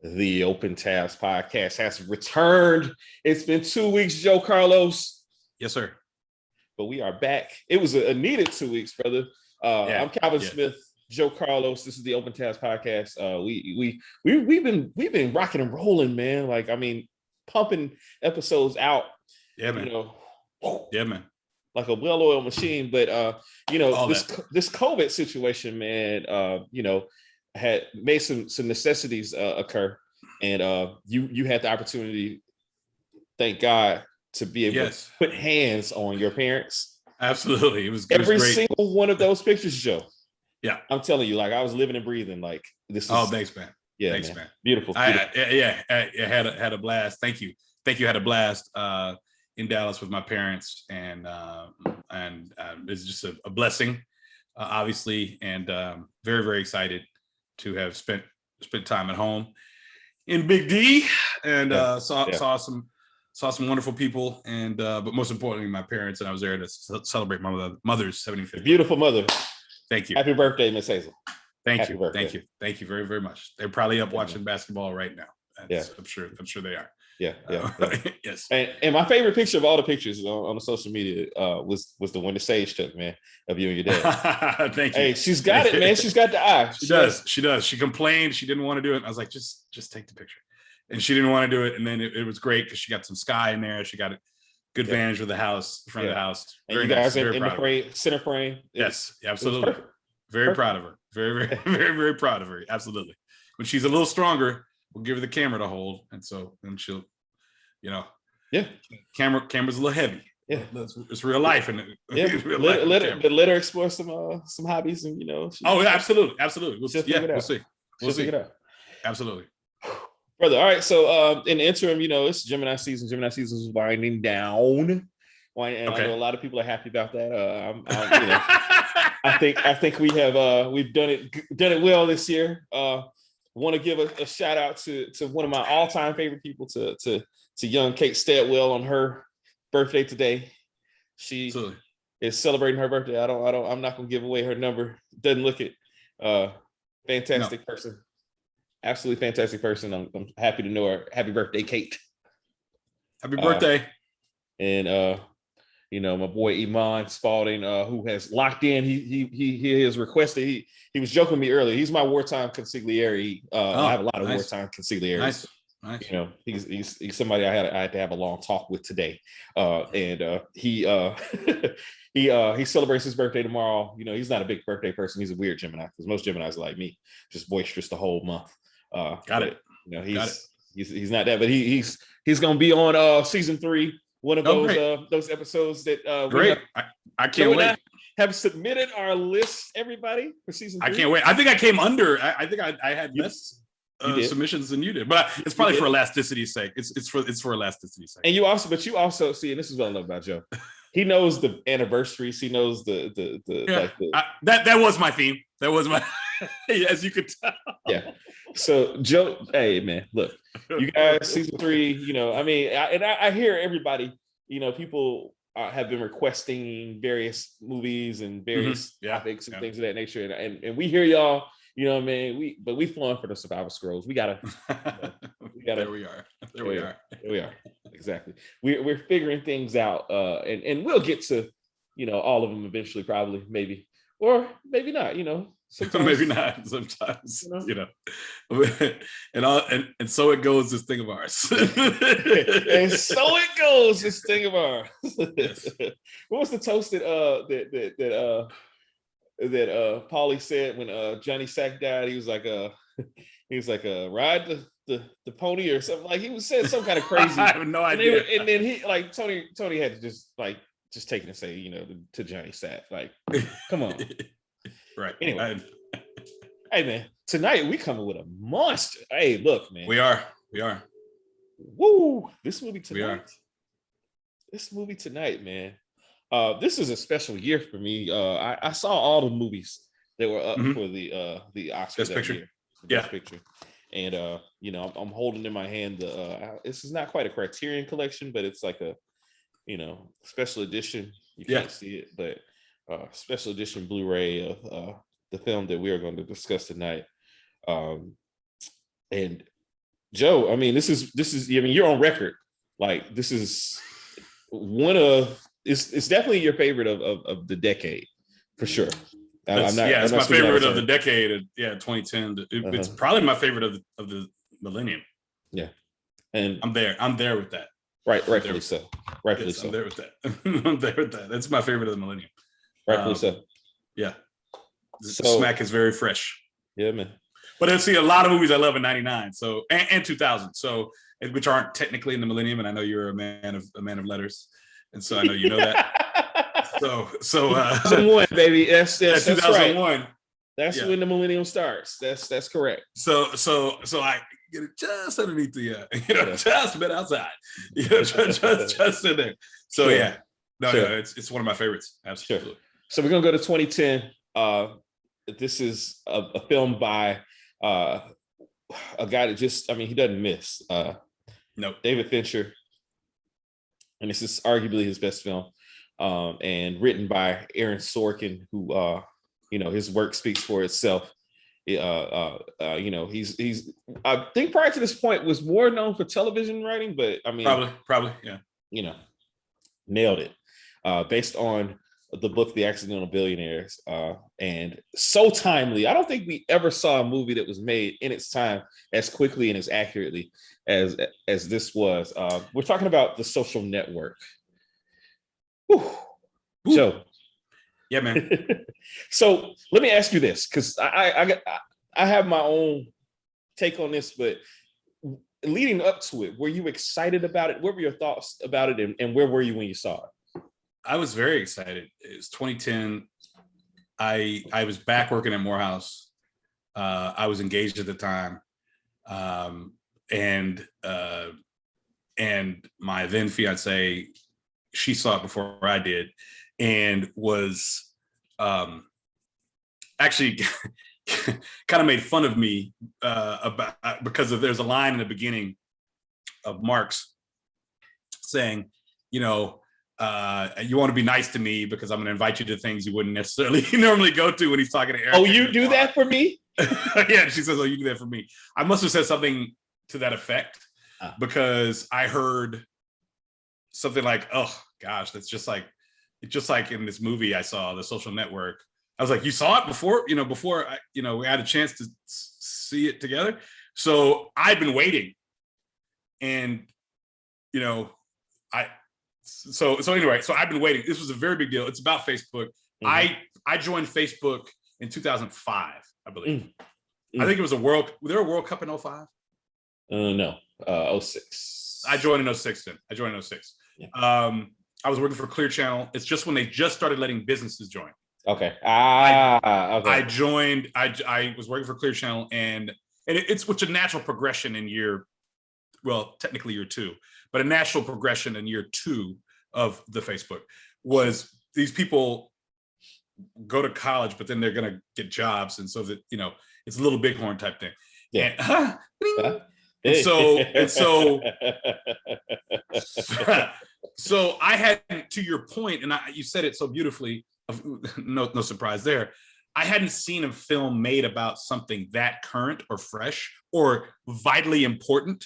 The Open Tabs podcast has returned. It's been 2 weeks, Joe Carlos. Yes, sir. But we are back. It was a needed 2 weeks, brother. I'm Calvin Smith, Joe Carlos. This is the Open Tabs podcast. We've been rocking and rolling, man. Like, I mean, pumping episodes out. Yeah, man. Yeah, man. Like a well-oiled machine. But this COVID situation, man, had made some necessities occur, and you had the opportunity, thank God, to be able to put hands on your parents. Absolutely. It was every great. Single one of those pictures, Joe. Yeah, I'm telling you, like, I was living and breathing like this is. Oh, thanks, man. Yeah, thanks, man. Beautiful. I had a blast. Thank you. Had a blast in Dallas with my parents, and it's just a blessing, obviously, and very, very excited to have spent time at home in Big D, and saw some wonderful people, and but most importantly, my parents, and I was there to celebrate my mother's 75th. Beautiful mother. Thank you. Happy birthday, Miss Hazel. Thank you very, very much. They're probably up watching basketball right now. I'm sure they are. Yeah. Yes. And my favorite picture of all the pictures on the social media was the one that Sage took, man, of you and your dad. Thank you. Hey, she's got it, man. She's got the eye. She does. She complained she didn't want to do it. I was like, just take the picture. And she didn't want to do it. And then it was great because she got some sky in there. She got a good vantage of the house, front of the house. Very and you guys nice. in the frame, center frame. Yes, absolutely. Very proud of her. Very, very, very, very proud of her. Absolutely. When she's a little stronger, we'll give her the camera to hold. And so then she'll, camera's a little heavy. Yeah. It's real life. And let her explore some hobbies and, Oh, yeah, absolutely. We'll see. We'll figure it out. Absolutely. Brother, all right. So in the interim, it's Gemini season. Gemini season is winding down. And I know a lot of people are happy about that. I think we've done it well this year. Want to give a shout out to one of my all-time favorite people, to young Kate Stedwell on her birthday today. She is celebrating her birthday. I'm not gonna give away her number. Doesn't look it. Fantastic person. Absolutely fantastic person. I'm happy to know her. Happy birthday, Kate. Happy birthday. And my boy Iman Spalding, who has locked in. He has requested. He was joking with me earlier. He's my wartime consigliere. I have a lot of wartime consiglieres. Nice. He's somebody I had to have a long talk with today. And he celebrates his birthday tomorrow. He's not a big birthday person. He's a weird Gemini, because most Geminis are like me, just boisterous the whole month. Got it. He's not that, but he's gonna be on season 3. One of those episodes that great. I can't wait. Have submitted our list, everybody, for season 3. I can't wait. I think I came under. I think I had less submissions than you did, but it's probably for elasticity's sake. It's for elasticity's sake. And you also see, and this is what I love about Joe. He knows the anniversaries. He knows that was my theme. That was my as you could tell. Yeah. So Joe, hey man, look, you guys, season 3. I hear everybody. People have been requesting various movies and various topics and things of that nature, and we hear y'all. We flowing for the Survivor Scrolls. We gotta. There we are. Exactly. We're figuring things out, and we'll get to, all of them eventually, probably, maybe, or maybe not. Sometimes, maybe not. Sometimes, and so it goes. This thing of ours. And so it goes. This thing of ours. Yes. What was the toast that Paulie said when Johnny Sack died? He was like ride the pony or something. Like, he said some kind of crazy. I have no idea. And then he, like, Tony had to just take it and say, to Johnny Sack, like, come on. Right. Anyway. Hey man, tonight we coming with a monster. Hey, look, man. We are. Woo! This movie tonight. We are. This movie tonight, man. This is a special year for me. I saw all the movies that were up for the Oscars Best that Picture. year. Best Picture. And I'm holding in my hand this is not quite a Criterion collection, but it's like a special edition. You can't see it, but special edition Blu-ray of the film that we are going to discuss tonight. And Joe, I mean, this is. I mean, you're on record. Like this is one of. It's definitely your favorite of the decade, for sure. It's I'm not my speaking out of favorite of the turn. decade. Yeah, 2010. It's probably my favorite of the millennium. Yeah, and I'm there with that. rightfully so. Rightfully yes, so. I'm there with that. I'm there with that. That's my favorite of the millennium. Rightfully so. Yeah. So Smack is very fresh. yeah, man. But I see a lot of movies I love in '99, so and 2000, so which aren't technically in the millennium. And I know you're a man of letters, and so I know you know that. So 2001, baby. That's 2001. Right. That's when the millennium starts. That's correct. So I get it just underneath the just a bit outside, just in there. So sure. No, it's one of my favorites. Absolutely. Sure. So we're gonna go to 2010. This is a film by a guy that just, I mean, he doesn't miss. No, David Fincher, and this is arguably his best film, and written by Aaron Sorkin, who his work speaks for itself. He's I think prior to this point was more known for television writing, but I mean probably yeah, nailed it. Based on the book The Accidental Billionaires, and so timely. I don't think we ever saw a movie that was made in its time as quickly and as accurately as this was. We're talking about The Social Network. Whew. Joe. Yeah, man. So let me ask you this, because I have my own take on this, but leading up to it, were you excited about it? What were your thoughts about it, and where were you when you saw it? I was very excited. It was 2010. I was back working at Morehouse. I was engaged at the time, and my then fiance, she saw it before I did, and was actually kind of made fun of me about because there's a line in the beginning of Marx saying, you want to be nice to me because I'm going to invite you to things you wouldn't necessarily normally go to, when he's talking to Eric. Oh, you do that for me? Yeah, she says, oh, you do that for me. I must have said something to that effect, because I heard something like, oh gosh, it's just like in this movie I saw, The Social Network. I was like, you saw it before, before we had a chance to see it together. So I'd been waiting, and So anyway, so I've been waiting. This was a very big deal. It's about Facebook. Mm-hmm. I joined Facebook in 2005, I believe. I think it was was there a World Cup in 05? No, 06. I joined in 06 then. Yeah. I was working for Clear Channel. It's just when they just started letting businesses join. Okay. Okay. I joined, I was working for Clear Channel, and it's a natural progression in technically year 2, but a natural progression in year 2 of the Facebook was these people go to college, but then they're going to get jobs. And so that, it's a little bighorn type thing. Yeah. And so I had, to your point, and you said it so beautifully, no surprise there. I hadn't seen a film made about something that current or fresh or vitally important,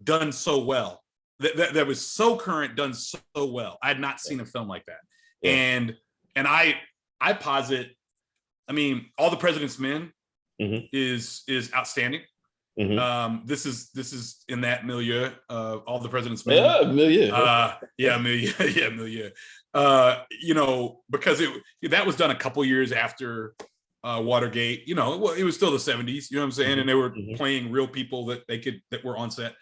done so well. That was so current, done so well. I had not seen a film like that. Yeah. And I posit, I mean, All the President's Men is outstanding. This is in that milieu, All the President's Men. Milieu. Milieu. Because that was done a couple years after Watergate. It was still the 70s, you know what I'm saying? And they were playing real people that were on set.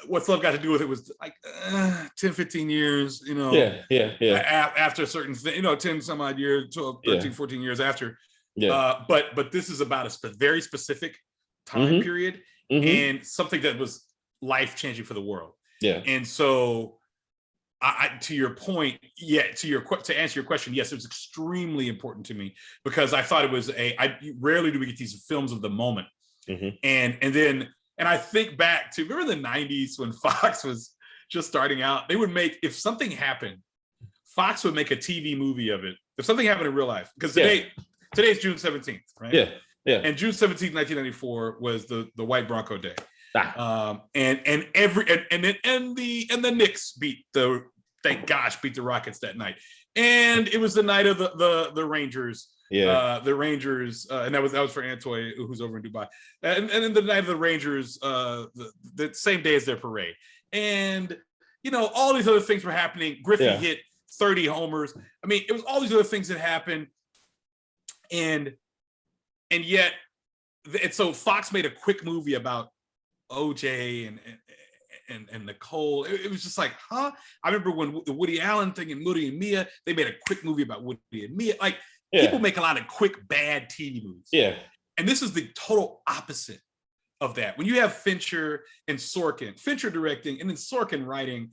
What's Love Got to Do with It was like 10, 15 years, after a certain thing, 10 some odd years, 12, 13, 14 years after. Yeah. But this is about a very specific time period and something that was life-changing for the world. Yeah. And so to your point, to answer your question, yes, it was extremely important to me because I thought it was rarely do we get these films of the moment. And I think back to, remember the 90s when Fox was just starting out, they would make, if something happened, Fox would make a TV movie of it. If something happened in real life, because today's June 17th, right? Yeah. Yeah. And June 17th, 1994 was the white Bronco day. And the Knicks beat the Rockets that night. And it was the night of the Rangers. The Rangers, and that was for Antoy, who's over in Dubai. And then the night of the Rangers, the same day as their parade. And all these other things were happening. Griffey hit 30 homers. I mean, it was all these other things that happened. And yet, so Fox made a quick movie about OJ and Nicole. It was just like, huh? I remember when the Woody Allen thing and Woody and Mia, they made a quick movie about Woody and Mia. Like, people make a lot of quick, bad TV movies. Yeah. And this is the total opposite of that. When you have Fincher and Sorkin, Fincher directing and then Sorkin writing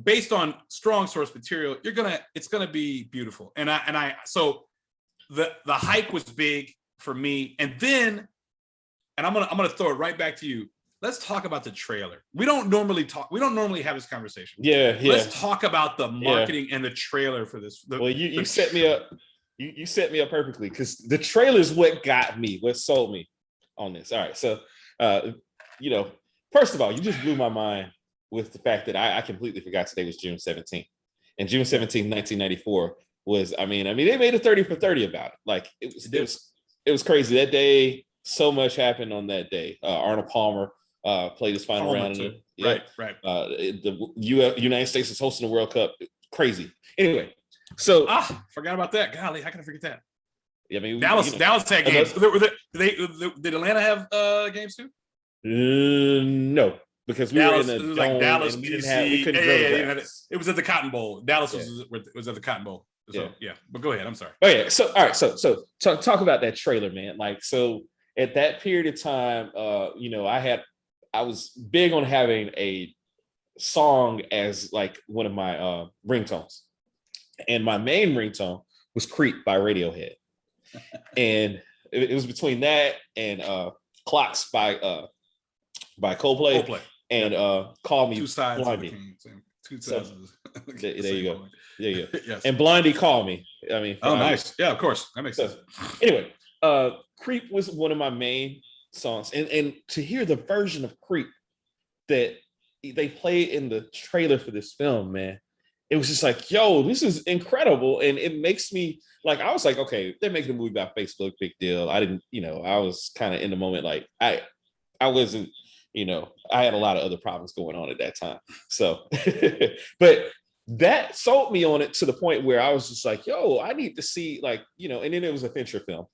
based on strong source material, it's gonna be beautiful. So the hype was big for me. And then, I'm gonna throw it right back to you. Let's talk about the trailer. We don't normally have this conversation. Yeah. Let's talk about the marketing and the trailer for this. You set me up. You set me up perfectly, because the trailer is what sold me on this. All right. So, first of all, you just blew my mind with the fact that I completely forgot today was June 17th. And June 17th, 1994 was, I mean, they made a 30 for 30 about it. Like, it was crazy. That day, so much happened on that day. Arnold Palmer played his final round. Right. The United States is hosting the World Cup. Crazy. Anyway, so forgot about that. Golly, how can I forget that? I mean, Dallas had games. Did Atlanta have games too? No, because we were in a dome Dallas, and we couldn't go to it was at the Cotton Bowl. Dallas was at the Cotton Bowl. So, but go ahead. I'm sorry. Oh yeah. So all right. So talk about that trailer, man. Like, so at that period of time, I was big on having a song as like one of my ringtones, and my main ringtone was "Creep" by Radiohead, and it was between that and "Clocks" by Coldplay. And "Call Me Two sides Blondie." Two sides. There you go. Yeah. Yes. And "Blondie Call Me." I mean, nice. Yeah, of course. That makes sense. Anyway, "Creep" was one of my main songs, and to hear the version of "Creep" that they played in the trailer for this film, man, it was just like, yo, this is incredible. And it makes me like, I was like, okay, they're making a movie about Facebook, big deal. I didn't, I was kind of in the moment, like I wasn't, I had a lot of other problems going on at that time. So, but that sold me on it to the point where I was just like, yo, I need to see, like, and then it was a Fincher film.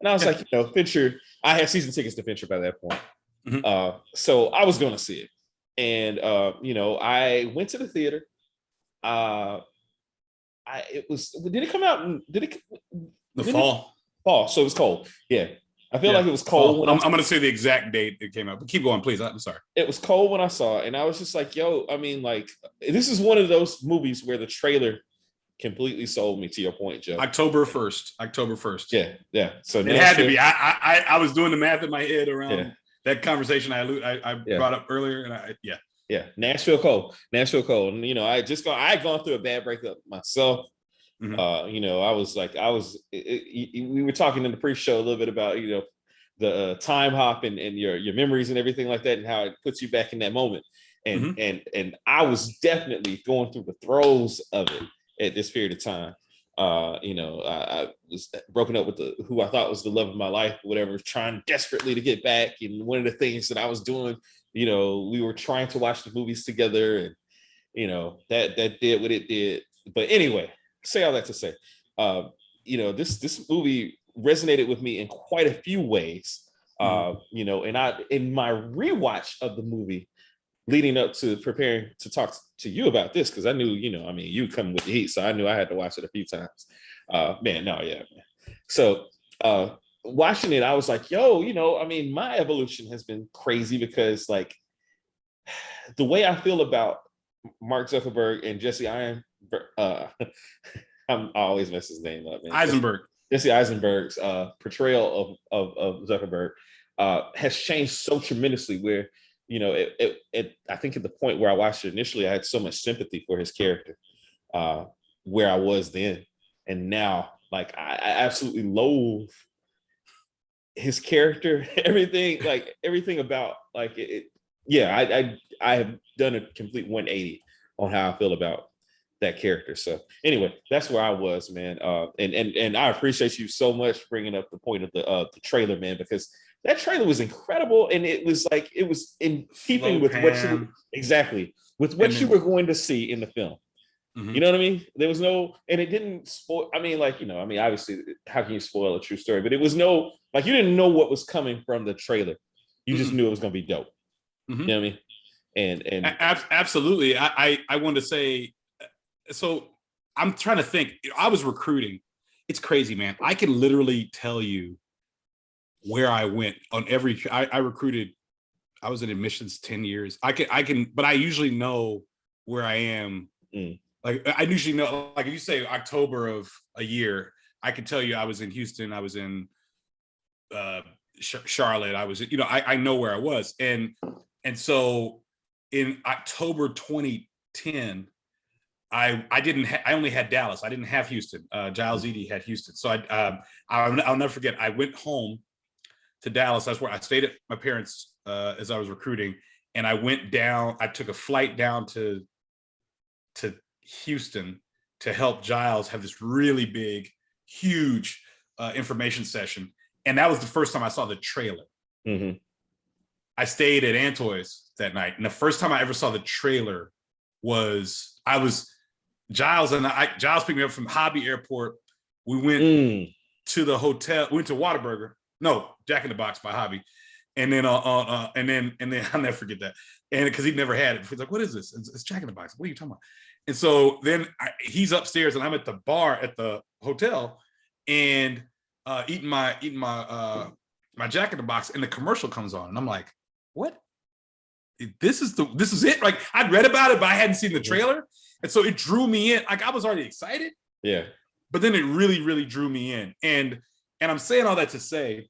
And I was like, Fincher, I had season tickets to Fincher by that point. Mm-hmm. So I was going to see it. And, I went to the theater. Did it come out? Fall? Fall. So it was cold. Yeah. I feel like it was cold. I'm going to say the exact date it came out, but keep going, please. I'm sorry. It was cold when I saw it. And I was just like, yo, I mean, like, this is one of those movies where the trailer completely sold me, to your point, Joe. October 1st. Yeah. So it had to be. I was doing the math in my head around that conversation I brought up earlier, and Nashville cold, and I had gone through a bad breakup myself. Mm-hmm. We were talking in the pre-show a little bit about the time hop and your memories and everything like that, and how it puts you back in that moment. And and I was definitely going through the throes of it at this period of time. I was broken up with who I thought was the love of my life, whatever, trying desperately to get back. And one of the things that I was doing, we were trying to watch the movies together, and that did what it did. But anyway, say all that to say, this movie resonated with me in quite a few ways. And in my rewatch of the movie, leading up to preparing to talk to you about this, because I knew, you come with the heat, so I knew I had to watch it a few times. Man. So watching it, I was like, yo, my evolution has been crazy, because like the way I feel about Mark Zuckerberg and Jesse Eisenberg, I always mess his name up, man. Jesse Eisenberg's portrayal of Zuckerberg has changed so tremendously, where I think at the point where I watched it initially, I had so much sympathy for his character, where I was then. And now, like, I absolutely loathe his character, everything about like it. Yeah, I have done a complete 180 on how I feel about that character. So anyway, that's where I was, man. And I appreciate you so much bringing up the point of the trailer, man, because that trailer was incredible, and it was in keeping with what you were going to see in the film. You know what I mean? There was no, and it didn't spoil. I mean, obviously, how can you spoil a true story? But it was no, like, you didn't know what was coming from the trailer. You just knew it was going to be dope. You know what I mean? And absolutely. I wanted to say, so I'm trying to think. I was recruiting. It's crazy, man. I can literally tell you where I went on every. I recruited. I was in admissions 10 years. I can, but I usually know where I am. Like, I usually know, like, if you say October of a year, I can tell you I was in Houston, I was in Charlotte, I was, I know where I was. And so in October 2010, I only had Dallas. I didn't have Houston. Giles Edie had Houston. So I'll never forget. I went home to Dallas. That's where I stayed at my parents' as I was recruiting. And I went down, I took a flight down to Houston to help Giles have this really big, huge information session. And that was the first time I saw the trailer. I stayed at Antoi's that night. And the first time I ever saw the trailer was Giles picked me up from Hobby Airport. We went to the hotel, went to Whataburger. No, Jack in the Box by Hobby. And then and then I'll never forget that. And because he'd never had it. He's like, what is this? It's Jack in the Box. What are you talking about? And so then he's upstairs and I'm at the bar at the hotel and eating my Jack in the Box, and the commercial comes on and I'm like, what? This is it? Like, I'd read about it, but I hadn't seen the trailer. And so it drew me in. Like, I was already excited. Yeah. But then it really, really drew me in. And I'm saying all that to say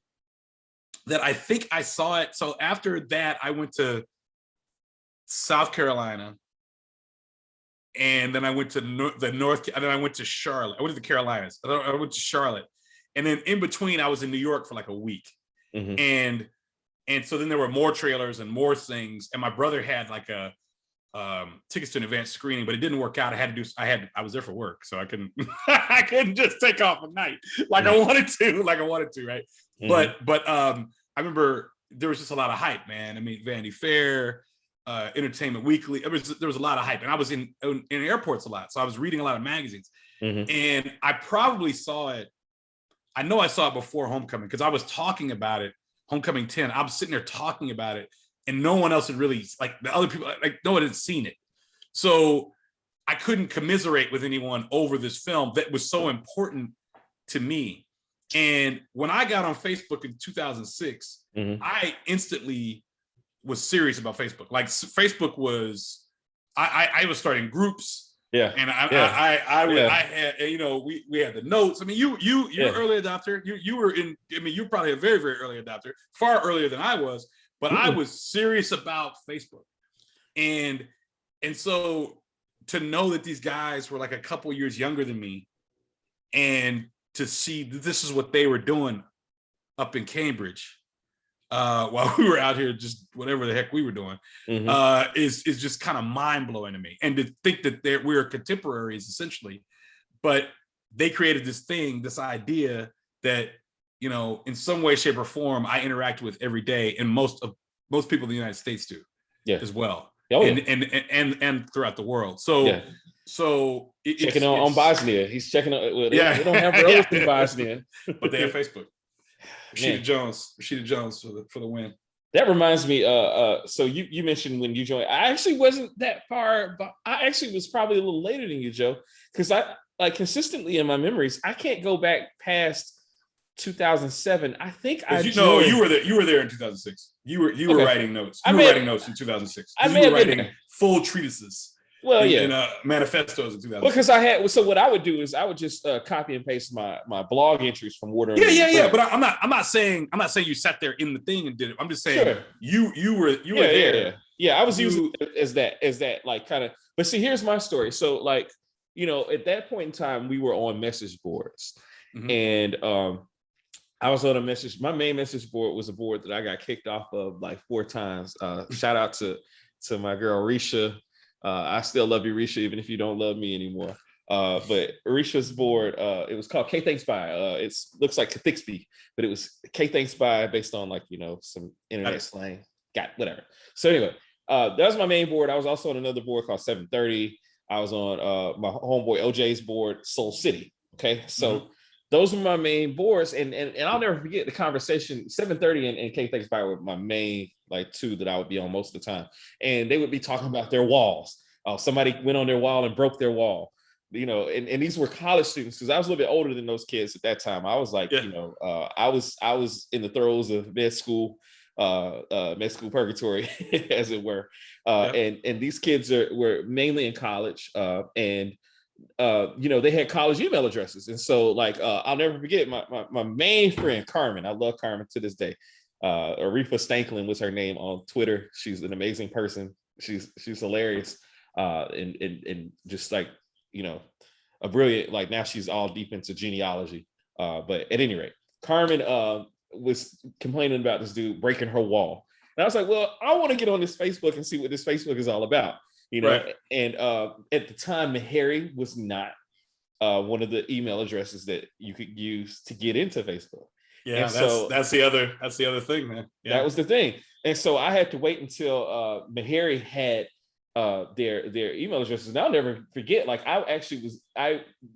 that I think I saw it. So after that, I went to South Carolina. And then I went to and then I went to Charlotte. I went to the Carolinas. I went to Charlotte. And then in between, I was in New York for like a week. And so then there were more trailers and more things. And my brother had like a tickets to an advanced screening, but it didn't work out. I was there for work, so I couldn't I couldn't just take off a night like I wanted to, right? But I remember there was just a lot of hype, man. I mean, Vanity Fair, Entertainment Weekly. There was a lot of hype, and I was in airports a lot, so I was reading a lot of magazines. And I probably saw it. I know I saw it before Homecoming because I was talking about it. Homecoming 10. I was sitting there talking about it, and no one else had really, like, the other people, like, no one had seen it. So I couldn't commiserate with anyone over this film that was so important to me. And when I got on Facebook in 2006, I instantly was serious about Facebook. Like, Facebook was, I was starting groups. Yeah. And I had, we had the notes. I mean, you're an early adopter. You're probably a very, very early adopter, far earlier than I was, but I was serious about Facebook. And so to know that these guys were like a couple years younger than me, and to see that this is what they were doing up in Cambridge, while we were out here just whatever the heck we were doing, is just kind of mind-blowing to me. And to think that we're contemporaries essentially, but they created this thing, this idea that, in some way, shape, or form, I interact with every day, and most people in the United States do as well. And throughout the world. So checking on Bosnia. He's checking on. They don't have roads in Bosnia, but they have Facebook. Rashida Jones for the win. That reminds me. So you mentioned when you joined. I actually wasn't that far, but I actually was probably a little later than you, Joe, because I, like, consistently in my memories, I can't go back past 2007. I think you were there. You were there in 2006. You were writing notes. You were writing notes in 2006. You were writing full treatises. Well, in manifestos in 2006. Because what I would do is I would just copy and paste my blog entries from Water. Yeah. But I'm not saying you sat there in the thing and did it. I'm just saying you were there. Yeah. I was using it as that like kind of. But see, here's my story. So, like, at that point in time, we were on message boards, and I was on a message. My main message board was a board that I got kicked off of like 4 times. Shout out to my girl Risha. I still love you, Risha, even if you don't love me anymore. But Risha's board, it was called K Thanks Bye. It looks like Kathixby, but it was K Thanks Bye based on like, some internet slang. Got whatever. So anyway, that was my main board. I was also on another board called 730. I was on my homeboy OJ's board, Soul City. Okay, so those were my main boards, and I'll never forget the conversation. 730 and K Thanks Bye were my main like 2 that I would be on most of the time, and they would be talking about their walls. Somebody went on their wall and broke their wall, and these were college students, because I was a little bit older than those kids at that time. I was like, I was in the throes of med school purgatory, as it were. And these kids were mainly in college, and they had college email addresses. And so like, I'll never forget my main friend, Carmen. I love Carmen to this day. Aretha Stanklin was her name on Twitter. She's an amazing person. She's hilarious. And just like, a brilliant, like now she's all deep into genealogy. But at any rate, Carmen was complaining about this dude breaking her wall. And I was like, well, I want to get on this Facebook and see what this Facebook is all about. Right. And at the time, Harry was not one of the email addresses that you could use to get into Facebook. Yeah, that's the other thing, man. Yeah. That was the thing. And so I had to wait until Harry had their email addresses. And I'll never forget, like I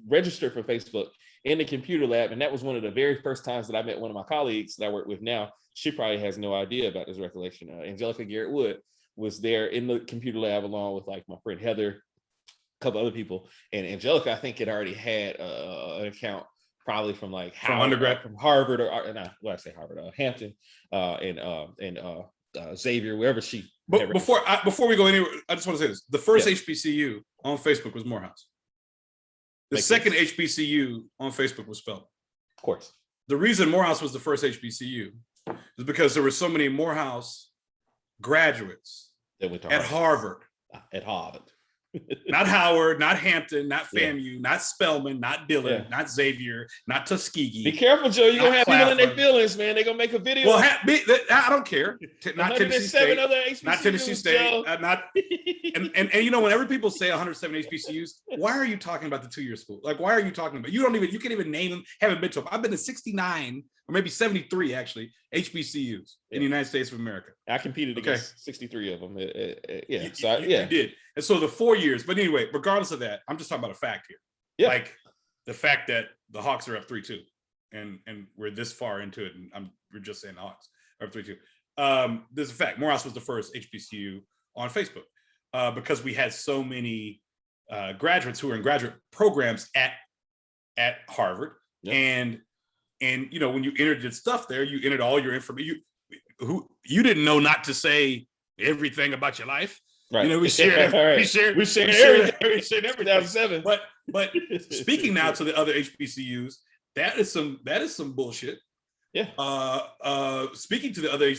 registered for Facebook in the computer lab, and that was one of the very first times that I met one of my colleagues that I work with now. She probably has no idea about this recollection. Angelica Garrett Wood was there in the computer lab along with like my friend Heather, a couple other people, and Angelica, I think, had already had an account probably from like from undergrad, from Harvard or not. Well, I say Harvard, Hampton, and Xavier, wherever she. But before we go anywhere, I just want to say this: the first HBCU on Facebook was Morehouse. The second HBCU on Facebook was Spelman. Of course. The reason Morehouse was the first HBCU is because there were so many Morehouse graduates at Harvard. At Harvard. Not Howard, not Hampton, not FAMU, not Spelman, not Dillon, not Xavier, not Tuskegee. Be careful, Joe. You're going to have people in their feelings, man. They're going to make a video. Well, I don't care. Not Tennessee State. Not Tennessee State. And whenever people say 107 HBCUs, why are you talking about the 2-year school? Like, why are you talking about? You can't even name them, haven't been to them. I've been to 69 or maybe 73 actually HBCUs in the United States of America. I competed against 63 of them. You did. And so the 4 years, but anyway, regardless of that, I'm just talking about a fact here. Yeah. Like the fact that the Hawks are up 3-2 and we're this far into it, and we're just saying the Hawks are up 3-2. There's a fact. Morehouse was the first HBCU on Facebook because we had so many graduates who were in graduate programs at Harvard. Yep. And when you entered your stuff there, you entered all your information. You didn't know not to say everything about your life. Right. We shared everything. 2007. But speaking now to the other HBCUs, that is some bullshit. Yeah. Speaking to the other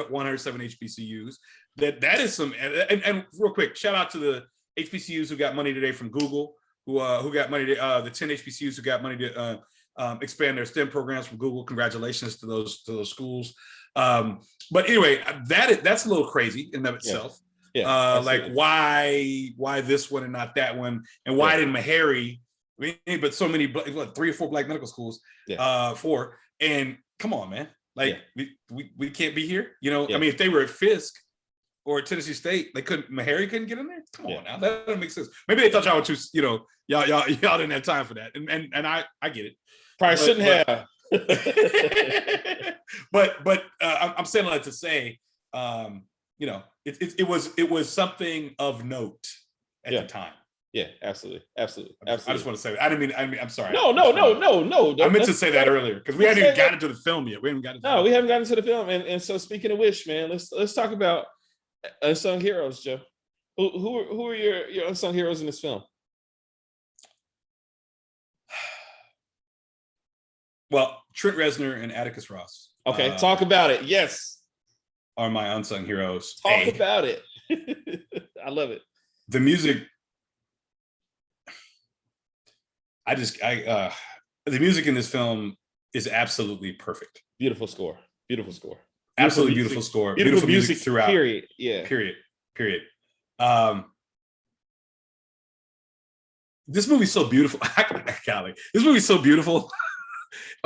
107 HBCUs, that is some. And real quick, shout out to the HBCUs who got money today from Google, who got money. The 10 HBCUs who got money to expand their STEM programs from Google. Congratulations to those schools. But anyway, that's a little crazy in and of itself. Yeah, like why this one and not that one, and why didn't Meharry? But so many, 3 or 4 black medical schools, 4. And come on, man, like we can't be here. I mean, if they were at Fisk or at Tennessee State, Meharry couldn't get in there. Come on now, that doesn't make sense. Maybe they thought y'all were too, y'all didn't have time for that, and I get it. Probably shouldn't have. But I'm saying that to say, it was something of note at the time. Yeah, absolutely. I just want to say that. I mean, I'm sorry. No. I meant to say that earlier because we haven't even gotten to the film yet. We haven't gotten to the film. And so speaking of which, man, let's talk about unsung heroes, Joe. Who are your unsung heroes in this film? Well, Trent Reznor and Atticus Ross. Okay, talk about it. Yes. Are my unsung heroes. Talk about it. I love it. The music. The music in this film is absolutely perfect. Beautiful score. Beautiful score. Absolutely beautiful score. Beautiful music throughout. Period. Yeah. Period. This movie's so beautiful. Golly, this movie's so beautiful.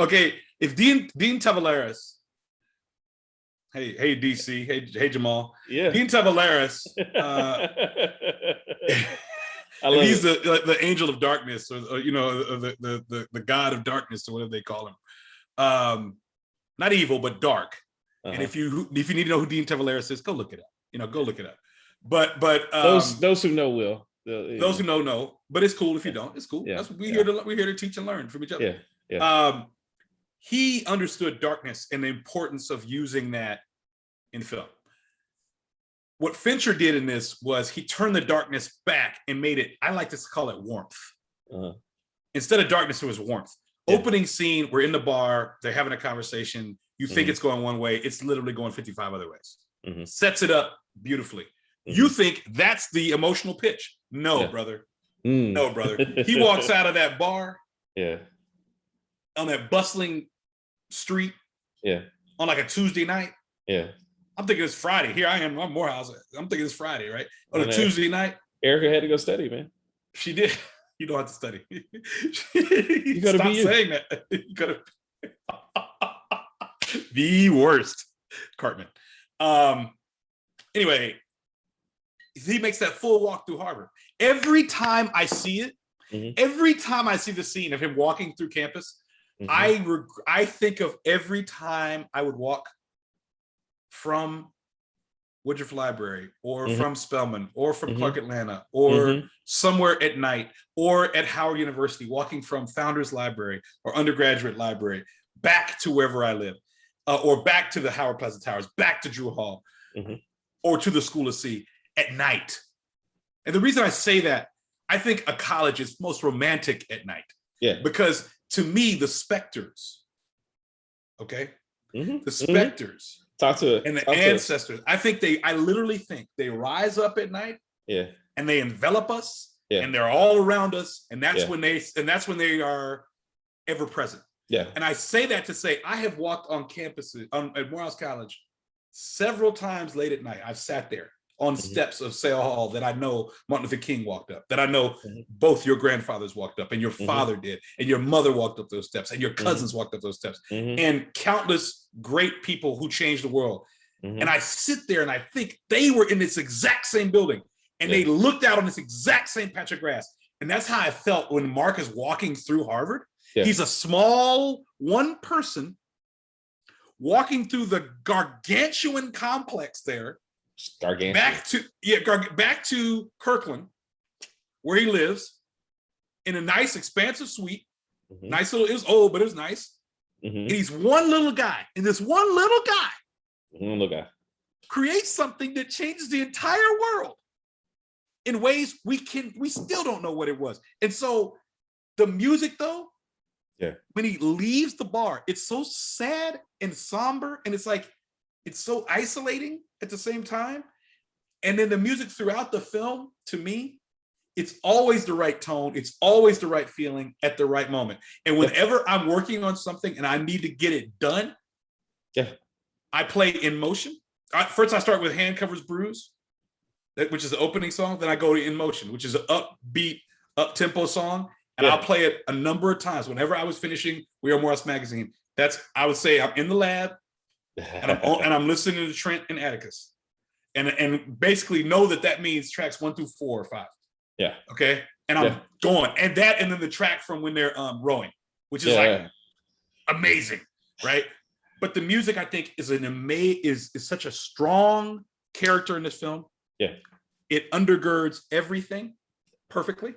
Okay, if Dean Tavares, hey DC, hey Jamal, Yeah. Dean Tavares, if he's the angel of darkness, or you know, the god of darkness, or whatever they call him, not evil but dark. And if you need to know who Dean Tavares is, go look it up. You know, go look it up. But those who know will. Those who know. But it's cool if you don't. It's cool. Yeah. We're here to teach and learn from each other. Yeah. He understood darkness and the importance of using that in film. What Fincher did in this was he turned the darkness back and made it, I like to call it warmth. Instead of darkness, it was warmth. Yeah. Opening scene, we're in the bar, they're having a conversation. You think it's going one way, it's literally going 55 other ways. Sets it up beautifully. You think that's the emotional pitch. No, brother. No, brother. He walks out of that bar. Yeah. On that bustling street. Yeah. On like a Tuesday night. Yeah. I'm thinking it's Friday. Here I am, I'm Morehouse. I'm thinking it's Friday, right? On a Tuesday night. Erica had to go study, man. She did. You don't have to study. You gotta Stop be saying that. You gotta the worst, Cartman. Anyway, he makes that full walk through Harvard. Every time I see it, every time I see the scene of him walking through campus, I think of every time I would walk from Woodruff Library or from Spelman or from Clark Atlanta or somewhere at night or at Howard University, walking from Founders Library or undergraduate library back to wherever I live, or back to the Howard Plaza Towers, back to Drew Hall, or to the School of C at night. And the reason I say that, I think a college is most romantic at night. Yeah. Because to me, the specters, okay? The specters. Talk to it. And the ancestors. I literally think they rise up at night. Yeah. And they envelop us. Yeah. And they're all around us. And that's when they are ever present. Yeah. And I say that to say I have walked on campuses at Morehouse College several times late at night. I've sat there on steps of Sale Hall that I know Martin Luther King walked up, that I know both your grandfathers walked up, and your father did, and your mother walked up those steps, and your cousins walked up those steps, and countless great people who changed the world. And I sit there and I think they were in this exact same building, and they looked out on this exact same patch of grass. And that's how I felt when Mark is walking through Harvard. Yeah. He's a small one person walking through the gargantuan complex there. Gargantuan. Back to Kirkland, where he lives, in a nice, expansive suite. Nice little, it was old, but it was nice. And he's one little guy, and this one little guy creates something that changes the entire world in ways we still don't know what it was. And so the music, though, when he leaves the bar, it's so sad and somber, and it's like, it's so isolating at the same time. And then the music throughout the film, to me, it's always the right tone. It's always the right feeling at the right moment. And whenever I'm working on something and I need to get it done, I play In Motion. First, I start with Hand Covers Bruise, which is the opening song. Then I go to In Motion, which is an upbeat, up-tempo song. And I'll play it a number of times. Whenever I was finishing We Are Morehouse magazine, I would say I'm in the lab and I'm listening to Trent and Atticus. And basically know that means tracks 1 through 4 or 5. Yeah. Okay. And I'm going. And then the track from when they're rowing, which is amazing. Right. But the music, I think, is such a strong character in this film. Yeah. It undergirds everything perfectly.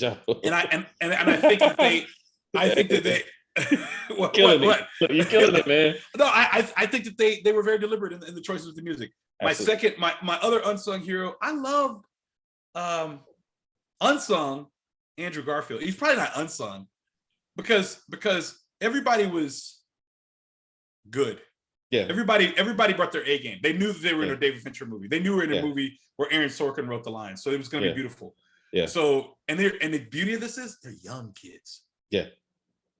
And I think that they You're killing it, man. No, I think that they were very deliberate in the choices of the music. Absolutely. My other unsung hero, I love unsung Andrew Garfield. He's probably not unsung because everybody was good. Yeah. Everybody brought their A game. They knew that they were in a David Fincher movie. They knew we were in a movie where Aaron Sorkin wrote the lines. So it was going to be beautiful. Yeah. So and the beauty of this is they're young kids. Yeah.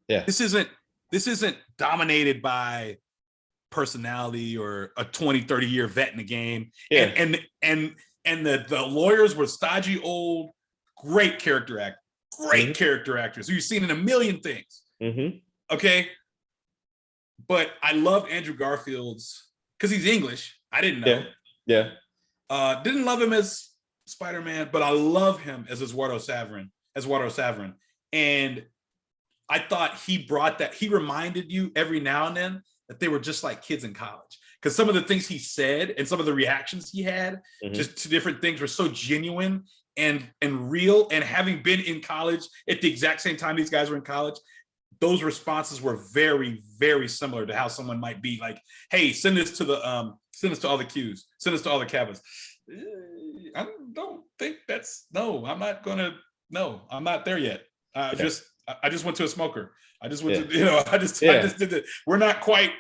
Yeah. This isn't this isn't dominated by personality or a 20, 30 year vet in the game. Yeah. And the lawyers were stodgy old, great character actors who you've seen in a million things. Okay. But I love Andrew Garfield's because he's English. I didn't know. Yeah. Didn't love him as Spider-Man, but I love him as Eduardo Saverin. And I thought he brought that. He reminded you every now and then that they were just like kids in college. Because some of the things he said and some of the reactions he had just to different things were so genuine and real. And having been in college at the exact same time these guys were in college, those responses were very, very similar to how someone might be like, hey, send this to all the queues, send this to all the cabins. I don't think I'm not there yet. I just went to a smoker. I just went to, I just did it. We're not quite,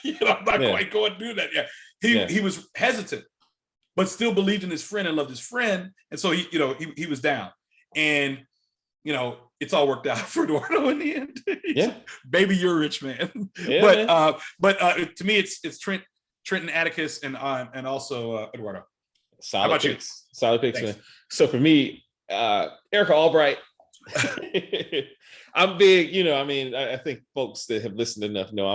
I'm not quite going to do that yet. He was hesitant, but still believed in his friend and loved his friend. And so he was down. And, it's all worked out for Eduardo in the end. Baby, you're a rich man. But to me, it's Trenton Atticus and also Eduardo. Solid picks. Solid picks, man. So for me, Erica Albright. I'm big, I think folks that have listened enough know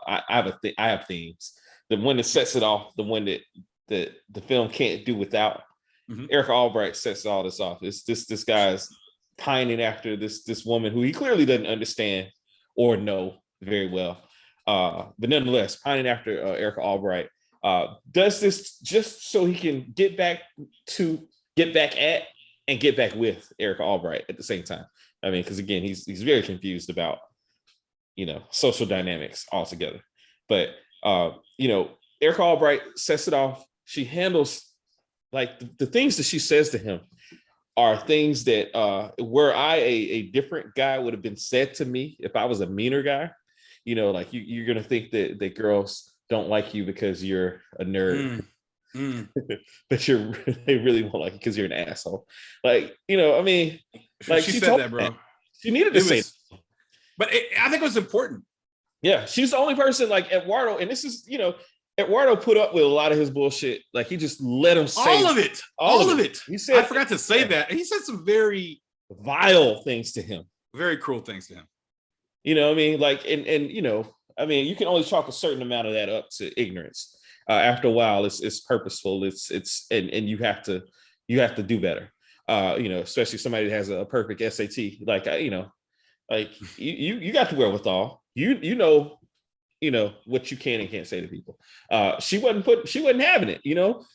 I have themes. The one that sets it off, the one that the film can't do without. Erica Albright sets all this off. It's this guy's pining after this woman who he clearly doesn't understand or know very well. But nonetheless, pining after Erica Albright. Does this just so he can get back at and get back with Erica Albright at the same time. I mean, because again, he's very confused about social dynamics altogether. But Erica Albright sets it off. She handles like the things that she says to him are things that were I a different guy would have been said to me if I was a meaner guy. Like you're gonna think that girls don't like you because you're a nerd. But they really won't like you because you're an asshole. Like, like she said that, bro. That. She needed to say that. But I think it was important. Yeah, she's the only person like Eduardo, and this is, Eduardo put up with a lot of his bullshit. Like he just let him say all of it. He said, I forgot to say that. He said some very vile things to him. Very cruel things to him. You know what I mean? Like, and you can only chalk a certain amount of that up to ignorance. After a while, it's purposeful. It's and you have to do better. Especially somebody that has a perfect SAT. Like like you got the wherewithal. You know what you can and can't say to people. She wasn't having it.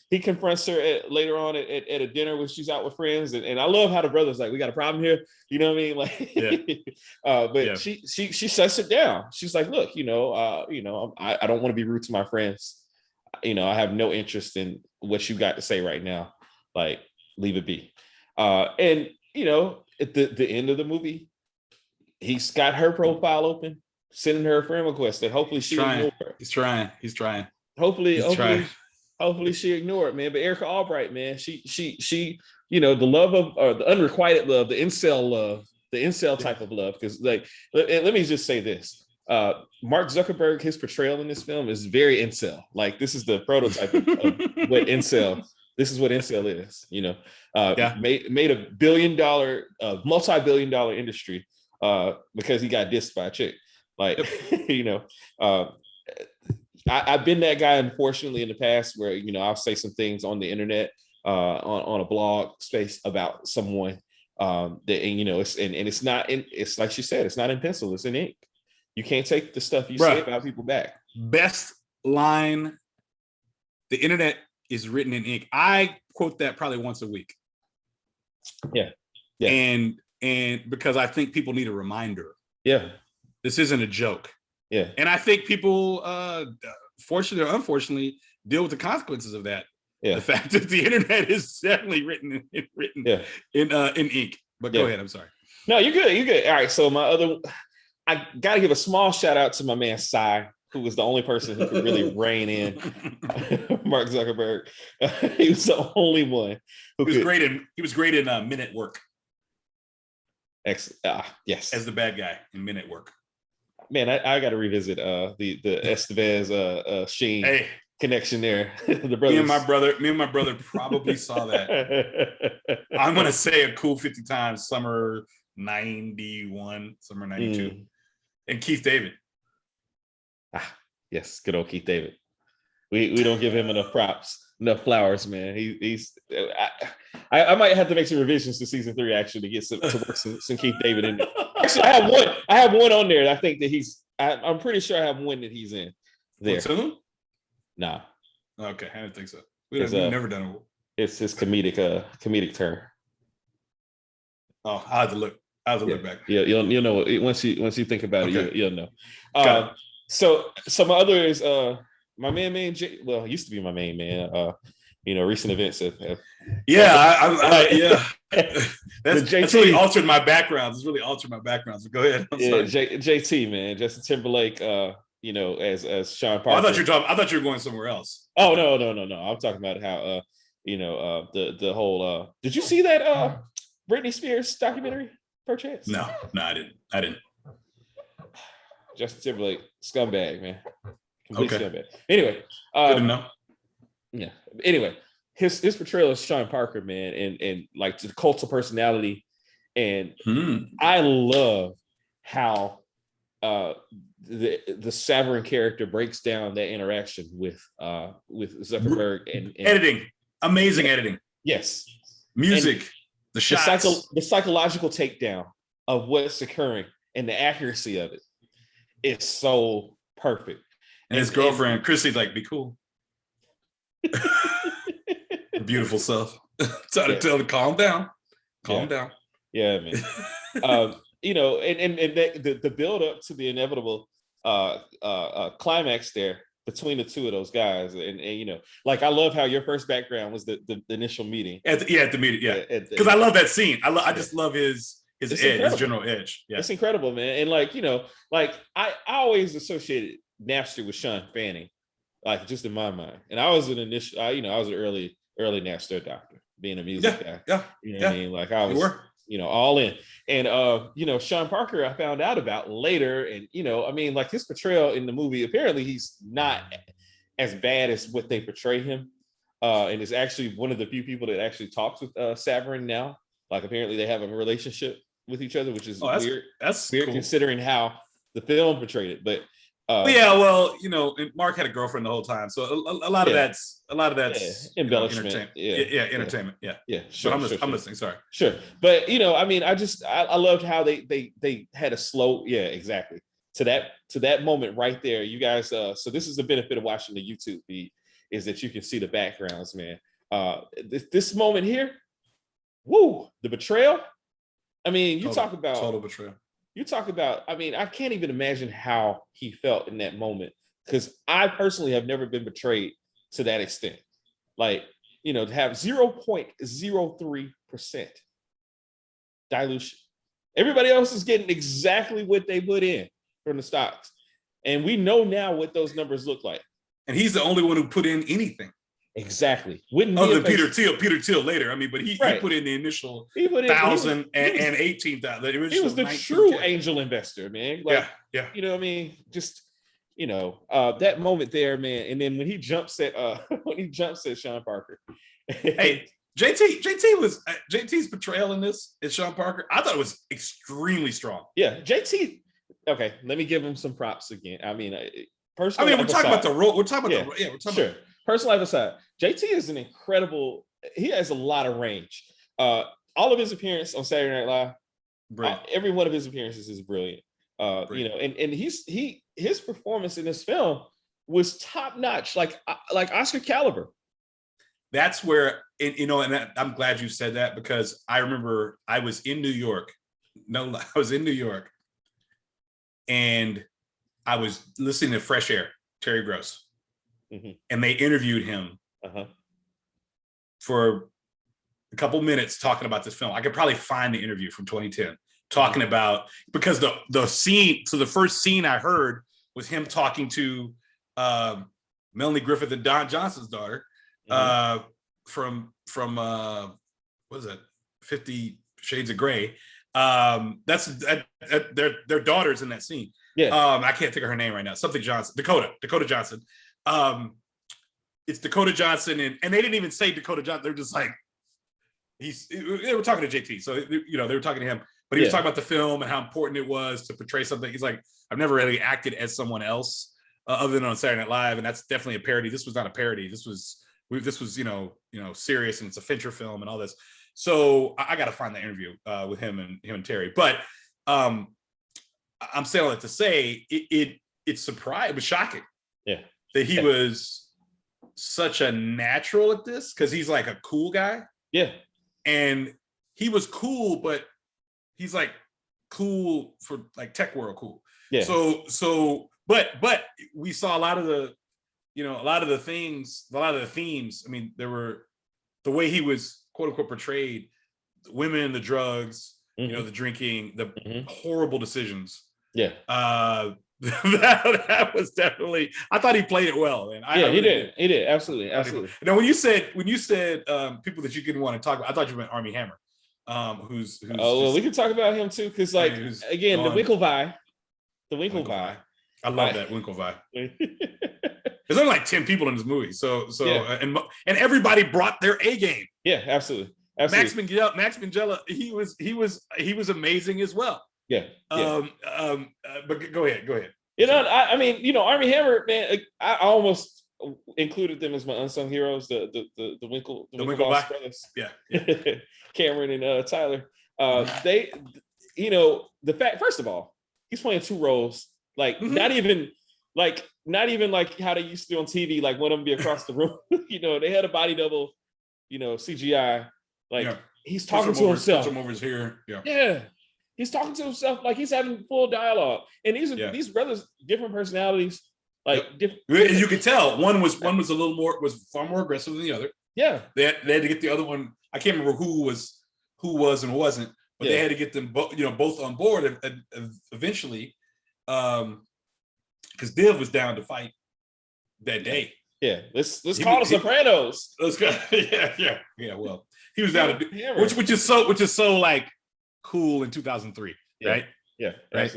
He confronts her later on at a dinner when she's out with friends, and I love how the brother's like, we got a problem here. You know what I mean? Like, she shuts it down. She's like, look, I don't want to be rude to my friends. I have no interest in what you got to say right now. Like, leave it be. And at the end of the movie, he's got her profile open, sending her a friend request that hopefully she ignored. He's trying. Hopefully she ignored, man. But Erica Albright, man, she the love of, or the unrequited love, the incel type of love. Because like, let me just say this. Mark Zuckerberg, his portrayal in this film is very incel. Like, this is the prototype of what incel. This is what incel is. Made a multi-billion-dollar industry because he got dissed by a chick. Like, I've been that guy, unfortunately, in the past where I'll say some things on the internet, on a blog space about someone that, it's not it's like she said, it's not in pencil, it's in ink. You can't take the stuff you say about people back. Best line: the internet is written in ink. I quote that probably once a week. Yeah. And because I think people need a reminder. Yeah. This isn't a joke. Yeah. And I think people, fortunately or unfortunately, deal with the consequences of that. Yeah. The fact that the internet is definitely written in ink. But go ahead. I'm sorry. No, you're good. You're good. All right. So I got to give a small shout out to my man Cy, who was the only person who could really rein in Mark Zuckerberg. He was the only one who he was great in Men at Work. Yes. As the bad guy in Men at Work. man, I got to revisit the Estevez Sheen Hey, connection there. The me and brothers. my brother probably saw that. I'm gonna say a cool 50 times, summer 91, summer 92. And Keith David. Yes, good old Keith David. We don't give him enough props, enough flowers, man. He's I might have to make some revisions to season 3 actually to get to work some Keith David in there. Actually, I have one on there. I think that I'm pretty sure I have one that he's in there. Platoon? Nah. Okay, I didn't think so. We've never done it. It's his comedic turn. Oh, I have to look. I have to look back. Yeah, you'll know once you think about it, you'll know. So my other is my main Jay, well, it used to be my main man. Recent events have yeah. That's really altered my background. It's really altered my background. So go ahead. JT, man, Justin Timberlake. As Sean Parker. I thought you were going somewhere else. Oh no. I'm talking about how the whole. Did you see that Britney Spears documentary? Perchance? No, I didn't. Justin Timberlake, scumbag, man. Complete scumbag. Anyway, good enough. Yeah. Anyway, his portrayal of Sean Parker, man, and like the cult of personality, and I love how the Saverin character breaks down that interaction with Zuckerberg and editing, amazing editing. Yes, music, and the shots, the psychological takedown of what's occurring and the accuracy of it is so perfect. And his girlfriend Chrissy's like, "Be cool." Beautiful self. Try to tell her, calm down. Yeah, man. And the build up to the inevitable climax there between the two of those guys, and like I love how your first background was the initial meeting at the meeting, because I love that scene. I just love his edge, his general edge. Yeah, it's incredible, man. And like I always associated Napster with Sean Fanning, like just in my mind. And I was an initial, I was an early Napster adopter, being a music guy. Yeah, what I mean? Like I was, all in. And Sean Parker, I found out about later, and like his portrayal in the movie, apparently he's not as bad as what they portray him, and is actually one of the few people that actually talks with Saverin now. Like apparently they have a relationship with each other, which is weird. That's weird cool, considering how the film portrayed it. But Mark had a girlfriend the whole time, so a lot of that's embellishment. Entertainment. Yeah. Sure, I'm listening. Sorry. Sure, but I loved how they had a slow. Yeah, exactly. To that moment right there, you guys. So this is the benefit of watching the YouTube feed, is that you can see the backgrounds, man. This moment here, woo, the betrayal. I mean, you talk about total betrayal. You talk about, I can't even imagine how he felt in that moment, because I personally have never been betrayed to that extent. Like, to have 0.03% dilution. Everybody else is getting exactly what they put in from the stocks. And we know now what those numbers look like. And he's the only one who put in anything. Exactly. Other than Peter Thiel later. But he put in the initial 1,000 and 18,000. He was the true angel investor, man. Like, yeah. Just that moment there, man. And then when he jumps at Sean Parker. Hey, JT's portrayal in this is Sean Parker. I thought it was extremely strong. Yeah, JT. Okay, let me give him some props again. Personally, we're talking about the role. We're talking about personal life aside, JT is an incredible. He has a lot of range. All of his appearances on Saturday Night Live, every one of his appearances is brilliant. And his performance in this film was top notch, like Oscar caliber. That's where, and I'm glad you said that, because I remember I was in New York. And I was listening to Fresh Air, Terry Gross, and they interviewed him for a couple minutes talking about this film. I could probably find the interview from 2010 talking about, because the scene. So the first scene I heard was him talking to Melanie Griffith and Don Johnson's daughter from what is that, 50 Shades of Grey. That's their daughters in that scene. Yeah. I can't think of her name right now. Something Johnson. Dakota Johnson. It's Dakota Johnson, and they didn't even say Dakota Johnson. They're just like, they were talking to JT, so they were talking to him, but he was talking about the film and how important it was to portray something. He's like, I've never really acted as someone else other than on Saturday Night Live, and that's definitely a parody. This was not a parody. This was serious, and it's a Fincher film and all this. So I got to find that interview with him and Terry. But I'm saying all that to say it was shocking. Yeah, that he was such a natural at this, because he's like a cool guy. Yeah. And he was cool, but he's like cool for like tech world cool. Yeah. So, but we saw a lot of the themes. I mean, there were the way he was quote unquote portrayed, the women, the drugs, the drinking, the horrible decisions. Yeah. That was definitely. I thought he played it well, man. He did. Absolutely. Now, when you said people that you didn't want to talk about, I thought you meant Armie Hammer. Who's well, we can talk about him too, because the Winklevi. I love that Winklevi. There's only like 10 people in this movie, so and everybody brought their A game. Yeah, absolutely. Max Minghella, he was amazing as well. Yeah. But go ahead. I mean, Armie Hammer, man, I almost included them as my unsung heroes, the Winklevoss brothers. Yeah. Cameron and Tyler. They, the fact, first of all, he's playing two roles, like not even like how they used to do on TV, like one of them be across the room. They had a body double, CGI. Like he's talking to himself. Some over here. Yeah. He's talking to himself, like he's having full dialogue. And these brothers, different personalities, like different. You could tell one was far more aggressive than the other. Yeah. They had to get the other one. I can't remember who was and wasn't, but they had to get them both on board eventually. Because Div was down to fight that day. Yeah. Let's call the Sopranos. Let's go. Yeah. Well, he was down to do, which is so like cool in 2003, right? Yeah, right?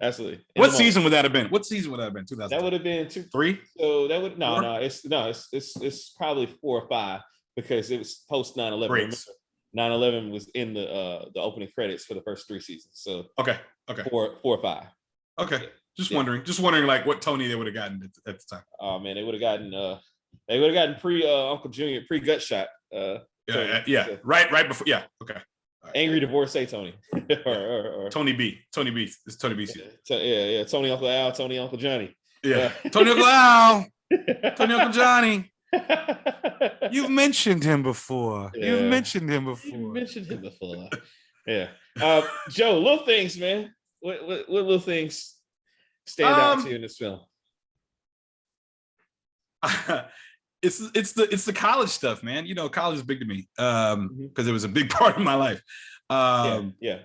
Absolutely. What season would that have been? 2003. That would have been 3. So that would it's probably 4 or 5, because it was post 9/11. 9/11 was in the opening credits for the first 3 seasons. So okay, 4 or 5. Okay, just wondering like what Tony they would have gotten at the time. Oh man, they would have gotten pre Uncle Junior, pre gut shot. Right before. Yeah, okay. Angry divorcee Tony. or Tony B. It's Tony B. Yeah. Tony Uncle Al, Tony Uncle Johnny. Yeah. Tony Uncle Al. Tony Uncle Johnny. You've mentioned him before. Yeah. Yeah. Joe, little things, man. What little things stand out to you in this film? It's the college stuff, man. College is big to me because it was a big part of my life. Yeah.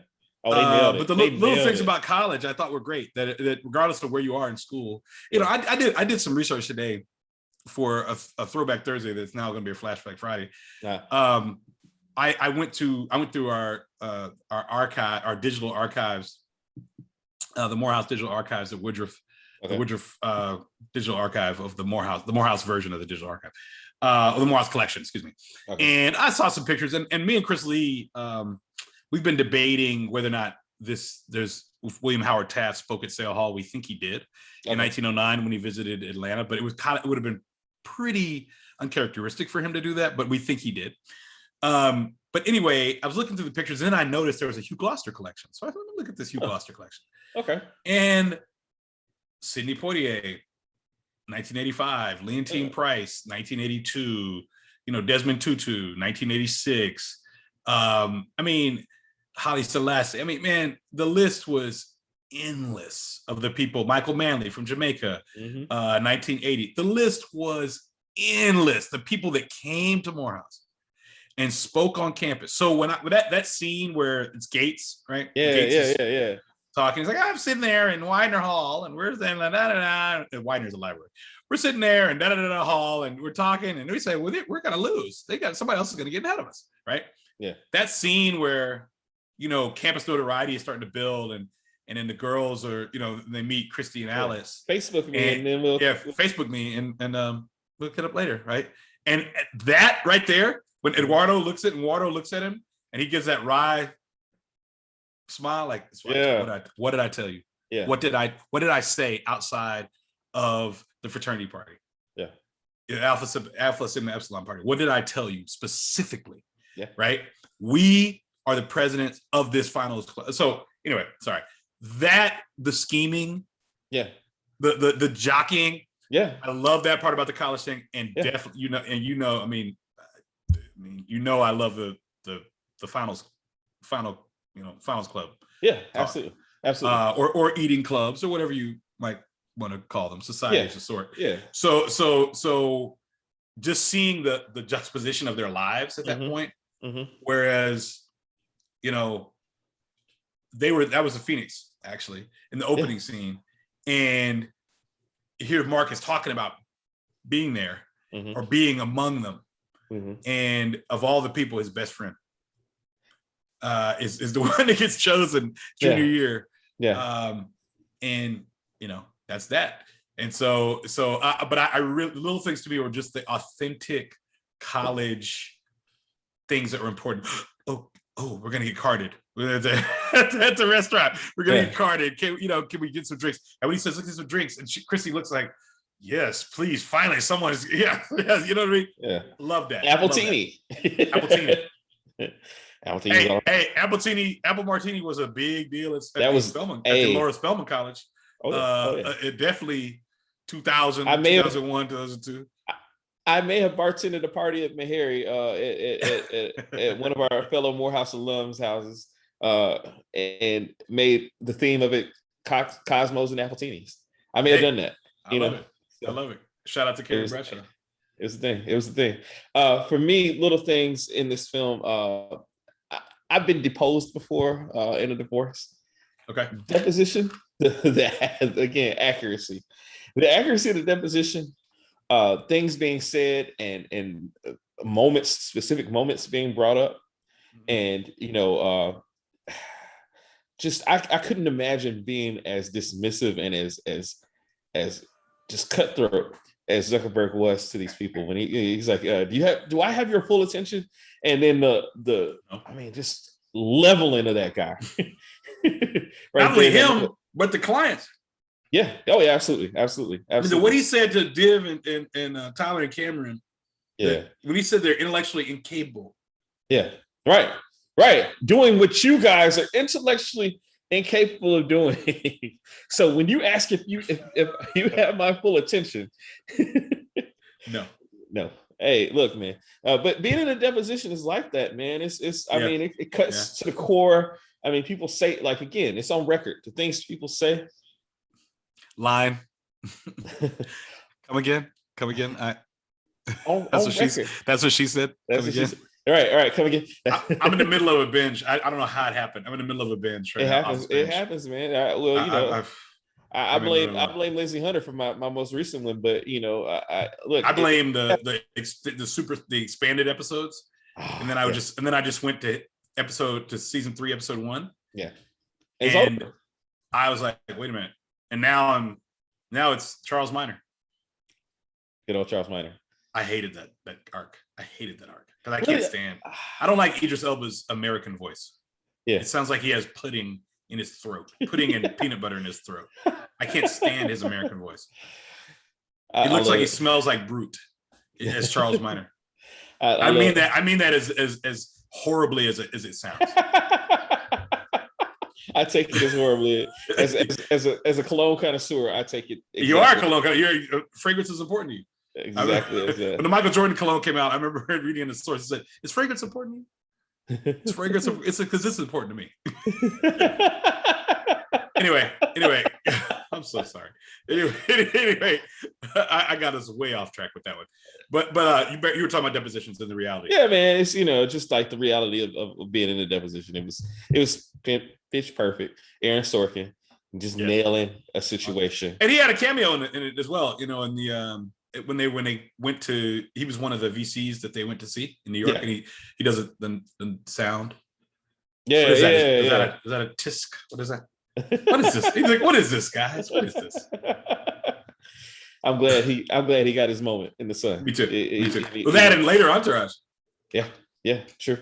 Oh, they nailed it. But the little things about college I thought were great. That regardless of where you are in school, I did some research today for a Throwback Thursday that's now going to be a Flashback Friday. I went through our archive, our digital archives, the Morehouse digital archives at Woodruff. Okay. The Woodruff digital archive of the Morehouse version of the digital archive, or the Morehouse collection, excuse me. Okay. And I saw some pictures, and me and Chris Lee, we've been debating whether or not there's William Howard Taft spoke at Sale Hall. We think he did in 1909 when he visited Atlanta, but it would have been pretty uncharacteristic for him to do that, but we think he did. But anyway, I was looking through the pictures, and then I noticed there was a Hugh Gloster collection. So I thought, let me look at this Hugh Gloster collection. Okay. And Sidney Poitier, 1985, Leontine Price, 1982, Desmond Tutu, 1986. I mean, Holly Selassie. I mean, man, the list was endless of the people. Michael Manley from Jamaica, 1980. The list was endless. The people that came to Morehouse and spoke on campus. So when that scene where it's Gates, right? Yeah. Talking, he's like, I'm sitting there in Widener Hall, and we're saying Widener's a library. We're sitting there in hall, and we're talking, and we say, well, we're gonna lose. Somebody else is gonna get ahead of us, right? Yeah. That scene where campus notoriety is starting to build, and and then the girls are, they meet Christy and Alice. Facebook me, and then we'll Facebook me, and we'll get up later, right? And that right there, when Eduardo looks at him, and he gives that wry smile, like, what did I tell you? Yeah. What did I say outside of the fraternity party? Yeah. Alpha Sigma Epsilon party. What did I tell you specifically? Yeah. Right. We are the presidents of this finals club. So anyway, sorry. The scheming. Yeah. The jockeying. Yeah. I love that part about the college thing. And definitely, I mean, I love the finals club. Yeah, absolutely. Absolutely. Or eating clubs or whatever you might want to call them, societies of sort. Yeah. So just seeing the juxtaposition of their lives at that point, whereas, that was the Phoenix actually in the opening scene, and here Mark is talking about being there or being among them, and of all the people, his best friend is the one that gets chosen junior year. Yeah. And that's that. And so but I really, little things to me were just the authentic college things that were important. Oh, we're gonna get carded at the restaurant. We're gonna get carded. Can we get some drinks? And when he says, "Look at some drinks," and Christy looks like, "Yes, please. Finally, someone is." Yeah, you know what I mean? Yeah, love that. Appletini. Appletini. Apple Martini was a big deal at the Laura Spelman College. It definitely 2000, 2001, 2002. I may have bartended a party at Meharry at one of our fellow Morehouse alums' houses, and made the theme of it Cosmos and Appletinis. I may have done that. I love it. Shout out to Carrie Bradshaw. It was the thing. For me, little things in this film. I've been deposed before in a divorce. Okay. Deposition. Again, accuracy. The accuracy of the deposition. Things being said and specific moments being brought up, and just I couldn't imagine being as dismissive and as just cutthroat as Zuckerberg was to these people when he's like, do I have your full attention? And then just leveling of that guy. Not only him, but the clients. Yeah. Oh, yeah. Absolutely. I mean, what he said to Div and Tyler and Cameron. Yeah. When he said they're intellectually incapable. Yeah. Right. Doing what you guys are intellectually incapable of doing. So when you ask if you have my full attention. No. Hey, look, man. But being in a deposition is like that, man. It cuts to the core. I mean, people say, like, again, it's on record. The things people say. Line. Come again. That's what she said. Come again. All right. Come again. I'm in the middle of a binge. I don't know how it happened. I'm in the middle of a binge. Right now. It happens, man. I blame Lindsay Hunter for my most recent one, but I blame the expanded episodes, and then I just went to season 3, episode 1. Yeah, and I was like, wait a minute, and now it's Charles Minor. Good old Charles Minor. I hated that arc. Because I can't stand. I don't like Idris Elba's American voice. Yeah, it sounds like he has pudding in his throat, pudding and peanut butter in his throat. I can't stand his American voice. He looks like he smells like Brute as Charles Minor. I mean that as horribly as it sounds. I take it as horribly as a cologne connoisseur. I take it. Exactly. You are a cologne connoisseur. Fragrance is important to you. Exactly. When the Michael Jordan cologne came out, I remember reading in the source. It said, "Is fragrance important to you?" It's fragrance. It's because this is important to me. Anyway, I'm so sorry. Anyway, I got us way off track with that one. But you were talking about depositions and the reality. Yeah, man. It's just like the reality of being in a deposition. It was pitch perfect. Aaron Sorkin just nailing a situation. And he had a cameo in it as well. In the when they went to, he was one of the VCs that they went to see in New York, and he does the sound. Yeah, Is that a tisk? What is that? What is this? He's like, what is this, guys? What is this? I'm glad he got his moment in the sun. Me too. Me too. Was that in later Entourage? Yeah. Yeah. True.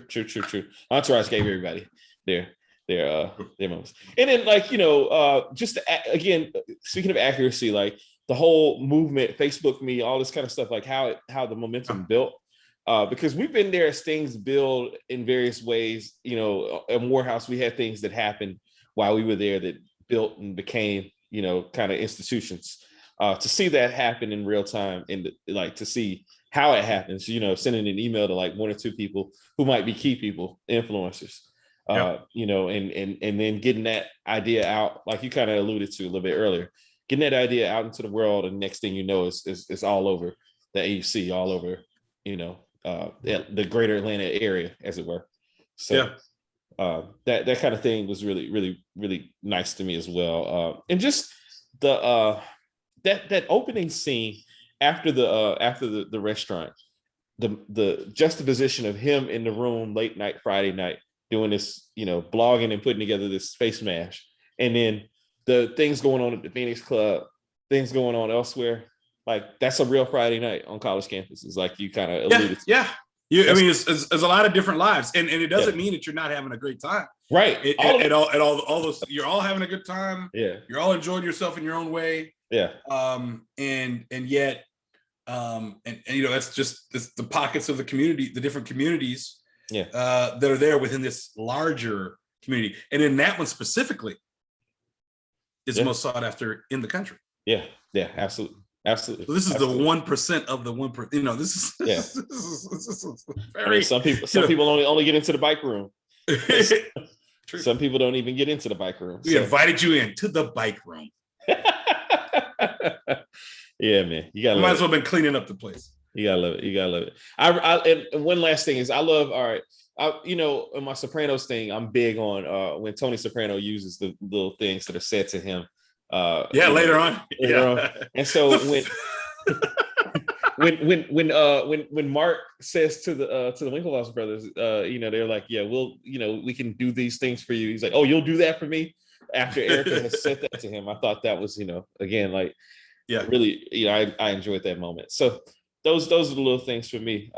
Entourage gave everybody their moments. And then, like, just again, speaking of accuracy, like the whole movement, Facebook me, all this kind of stuff, like how the momentum built. Because we've been there as things build in various ways. At Morehouse, we had things that happened while we were there that built and became, kind of institutions. To see that happen in real time and like to see how it happens, sending an email to like 1 or 2 people who might be key people, influencers, and then getting that idea out, like you kind of alluded to a little bit earlier, getting that idea out into the world, and next thing you know, it's all over the AUC, all over, the greater Atlanta area, as it were. So that kind of thing was really, really, really nice to me as well. And just the that opening scene after the restaurant, the juxtaposition of him in the room late night Friday night doing this, blogging and putting together this face mash, and then the things going on at the Phoenix Club, things going on elsewhere. Like that's a real Friday night on college campuses, like you kind of alluded to. Yeah. I mean, it's a lot of different lives, and it doesn't mean that you're not having a great time, right? All those, you're all having a good time. Yeah, you're all enjoying yourself in your own way. Yeah. And yet, that's just the pockets of the community, the different communities, that are there within this larger community, and in that one specifically, is the most sought after in the country. Yeah, absolutely. So this is the 1% of the 1%. This is this is very. Some people only get into the bike room. Some people don't even get into the bike room. We invited you into the bike room. Yeah, man, you gotta. Might as well been cleaning up the place. You gotta love it. And one last thing is, I love. All right, in my Sopranos thing, I'm big on when Tony Soprano uses the little things that are said to him. Later on. And so when Mark says to the Winklevoss brothers, they're like, yeah, we can do these things for you. He's like, oh, you'll do that for me. After Erica has said that to him, I thought that was, again, like, really, I enjoyed that moment. So those are the little things for me.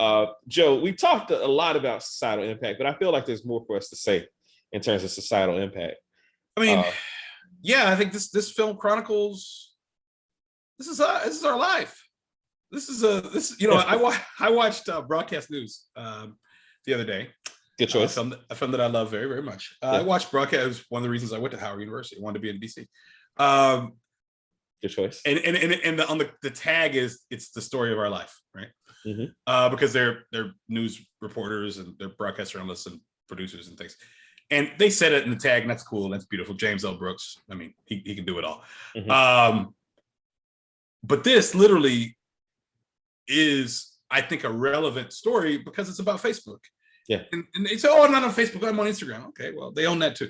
Joe, we talked a lot about societal impact, but I feel like there's more for us to say in terms of societal impact. I mean, I think this film chronicles. This is our life. I watched Broadcast News the other day. Good choice. A film that I love very, very much. I watched Broadcast. It was one of the reasons I went to Howard University. I wanted to be in DC. Good choice. And on the tag is, it's the story of our life, right? Mm-hmm. Because they're news reporters and they're broadcast journalists and producers and things. And they said it in the tag, and that's cool. That's beautiful. James L. Brooks. I mean, he can do it all. Mm-hmm. But this literally is, I think, a relevant story because it's about Facebook. Yeah. And they say, oh, I'm not on Facebook, I'm on Instagram. Okay, well, they own that too.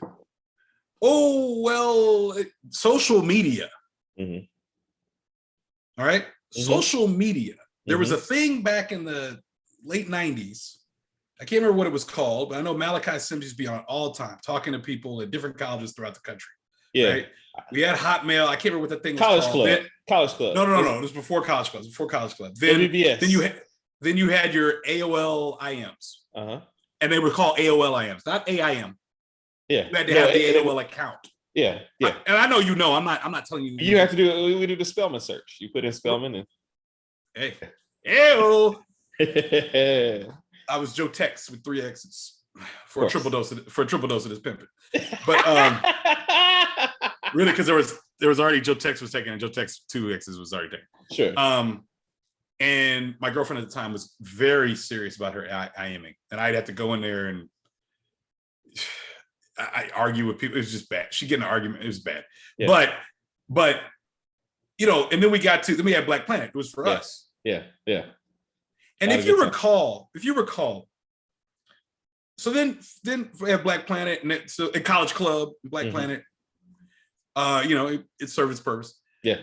Oh, well, social media. Mm-hmm. All right. Mm-hmm. Social media. There was a thing back in the late 90s. I can't remember what it was called, but I know Malachi Sims used to be on all the time, talking to people at different colleges throughout the country. Yeah. Right? We had Hotmail. I can't remember what that thing was called. College Club. No. It was before College Club. Then you had your AOL IMs. Uh-huh. And they were called AOL IMs, not AIM. Yeah. You had to have the AOL account. Yeah. And I know I'm not telling you. You have to do. We do the Spellman search. You put in Spellman and. Hey. Ew. I was Joe Tex with 3 X's for a triple dose of this pimping. But really, because there was already Joe Tex was taken, and Joe Tex 2 X's was already taken. Sure. And my girlfriend at the time was very serious about her IMing, and I'd have to go in there and I argue with people. It was just bad. She'd get in an argument. It was bad. Yeah. But and then we had Black Planet. It was for us. Yeah. And if you recall, so then we have Black Planet, and so a College Club, Black Planet, it served its purpose. Yeah.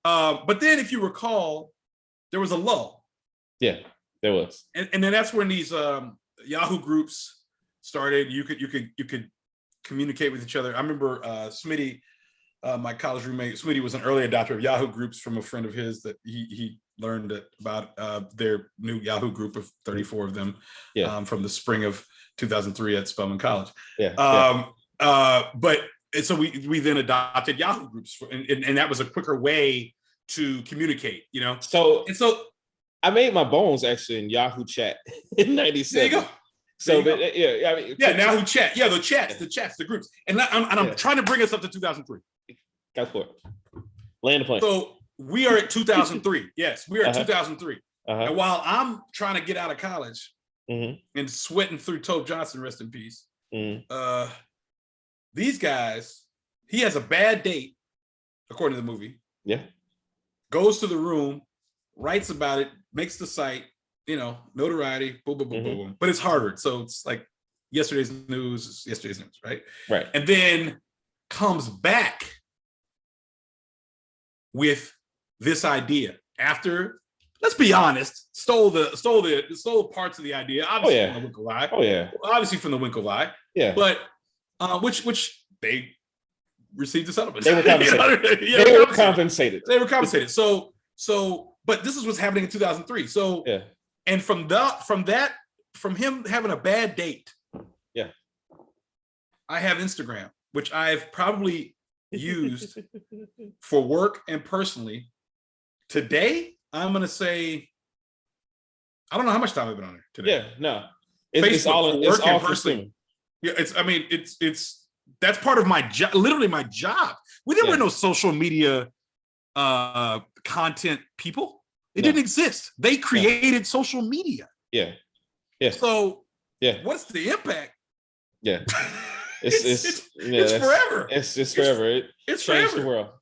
But then if you recall, there was a lull. Yeah, there was. And then that's when these Yahoo groups started. You could communicate with each other. I remember Smitty, my college roommate, Smitty was an early adopter of Yahoo groups from a friend of his that he learned about their new Yahoo group of 34 of them from the spring of 2003 at Spelman College. But so we then adopted Yahoo groups, and that was a quicker way to communicate, you know. So I made my bones actually in Yahoo chat in '97. There you go. So, but I mean, Yahoo chat, the groups, and I'm trying to bring us up to 2003. Go for it. Land the plane. So we are at 2003. Yes, we are at 2003. And while I'm trying to get out of college and sweating through Tobe Johnson, rest in peace, these guys, he has a bad date, according to the movie. Yeah. Goes to the room, writes about it, makes the site, you know, notoriety, boom, boom, boom, boom, boom. But it's Harvard, so it's like yesterday's news, right? Right. And then comes back with this idea after, let's be honest, stole parts of the idea, obviously from the Winklevi. Obviously from the Winklevi. Yeah. But which they received a settlement. They were compensated. They were compensated. So, but this is what's happening in 2003. So, and from him having a bad date, I have Instagram, which I've probably used for work and personally. Today, I'm gonna say, I don't know how much time I've been on there today. Yeah, no, it's all consuming. Yeah, it's that's part of my job, literally my job. There were no social media content people. It didn't exist. They created social media. Yeah. So what's the impact? Yeah. It's forever. It's forever. It's changed forever.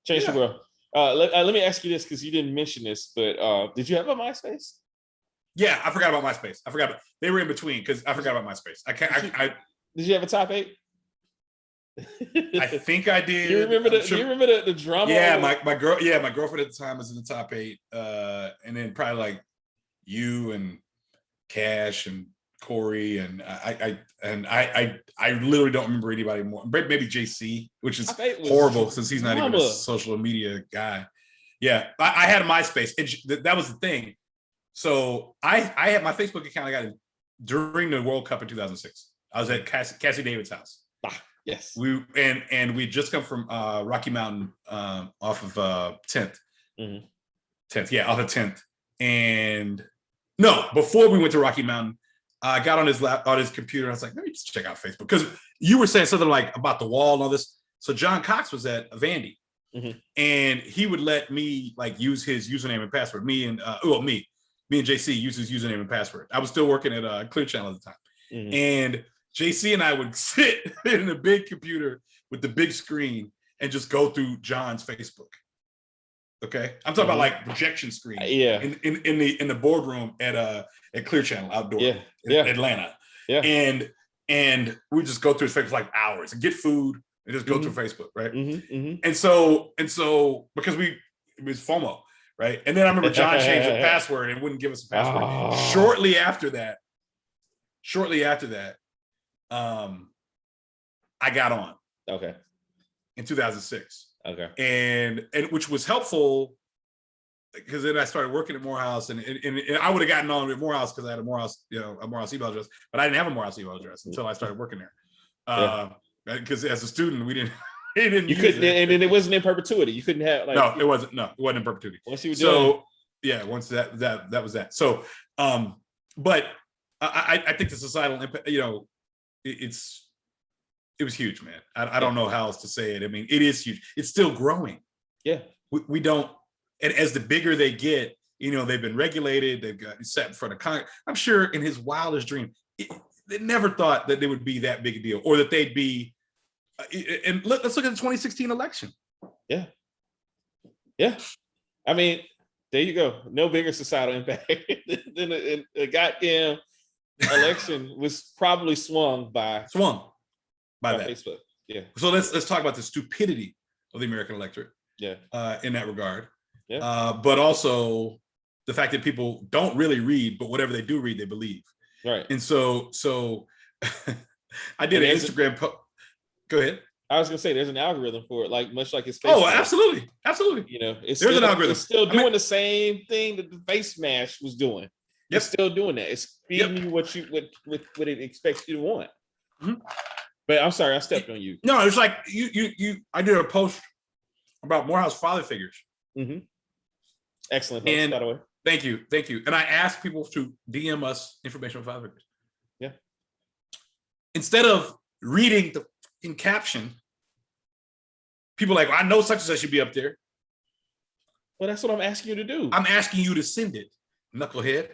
The world. Let me ask you this, because you didn't mention this, but did you have a MySpace? Yeah, I forgot about MySpace. They were in between because I forgot about MySpace. Did you have a top 8? I think I did. Do you remember the drama? Yeah, my girlfriend at the time was in the top 8, and then probably like you and Cash and Corey and I literally don't remember anybody more. Maybe JC, which is horrible since he's not even a social media guy. Yeah, I had a MySpace. That was the thing. So I had my Facebook account. I got it during the World Cup in 2006. I was at Cassie David's house. Yes. We just come from Rocky Mountain off of 10th. 10th, off of 10th. And no, before we went to Rocky Mountain, I got on his computer and I was like, let me just check out Facebook. Because you were saying something like about the wall and all this. So John Cox was at Vandy. And he would let me like use his username and password. Me and JC use his username and password. I was still working at Clear Channel at the time. And JC and I would sit in a big computer with the big screen and just go through John's Facebook. Okay, I'm talking about like projection screen. In the boardroom at Clear Channel outdoor in Atlanta. And we just go through his Facebook like hours and get food and just go through Facebook, right? And so because it was FOMO, right? And then I remember John changed the password and wouldn't give us a password. Shortly after that, I got on. Okay. In 2006. Okay. And which was helpful because then I started working at Morehouse and I would have gotten on at Morehouse because I had a Morehouse email address, but I didn't have a Morehouse email address until I started working there. Because as a student, we didn't. You couldn't, and it wasn't in perpetuity. You couldn't have it wasn't in perpetuity. Once you were doing, once that was that. So, but I think the societal impact, it was huge, man. I don't know how else to say it. I mean, it is huge. It's still growing. Yeah. We don't, and as the bigger they get, they've been regulated, they've got set in front of Congress. I'm sure in his wildest dream, they never thought that they would be that big a deal or that they'd be, and let's look at the 2016 election. Yeah. Yeah. I mean, there you go. No bigger societal impact than a goddamn election was probably swung by that Facebook. Yeah. So let's talk about the stupidity of the American electorate. Yeah. In that regard. Yeah. But also the fact that people don't really read, but whatever they do read, they believe. Right. And so I did an Instagram post. Go ahead. I was gonna say there's an algorithm for it, like much like his face. Oh, mask. absolutely, absolutely. You know, there's an algorithm. It's still doing the same thing that the face mask was doing. It's still doing that. It's feeding you what it expects you to want. Mm-hmm. But I'm sorry, I stepped on you. No, it's like you. I did a post about Morehouse father figures. Mm-hmm. Excellent post, by the way. Thank you. And I asked people to DM us information on father figures. Yeah. Instead of reading the in caption, people are like, well, I know such and such should be up there. Well, that's what I'm asking you to do. I'm asking you to send it, knucklehead.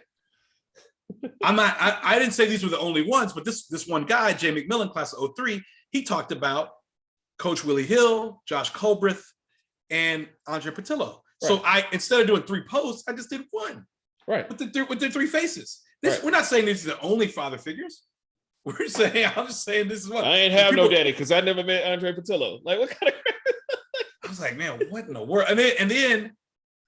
I didn't say these were the only ones, but this one guy, Jay McMillan, class of 03, he talked about Coach Willie Hill, Josh Colbreth, and Andre Patillo. Right. So instead of doing 3 posts, I just did one. Right. With the 3 faces. We're not saying these are the only father figures. I'm just saying this is what I ain't have no daddy because I never met Andre Patillo. Like, what kind of I was like, man, what in the world? And then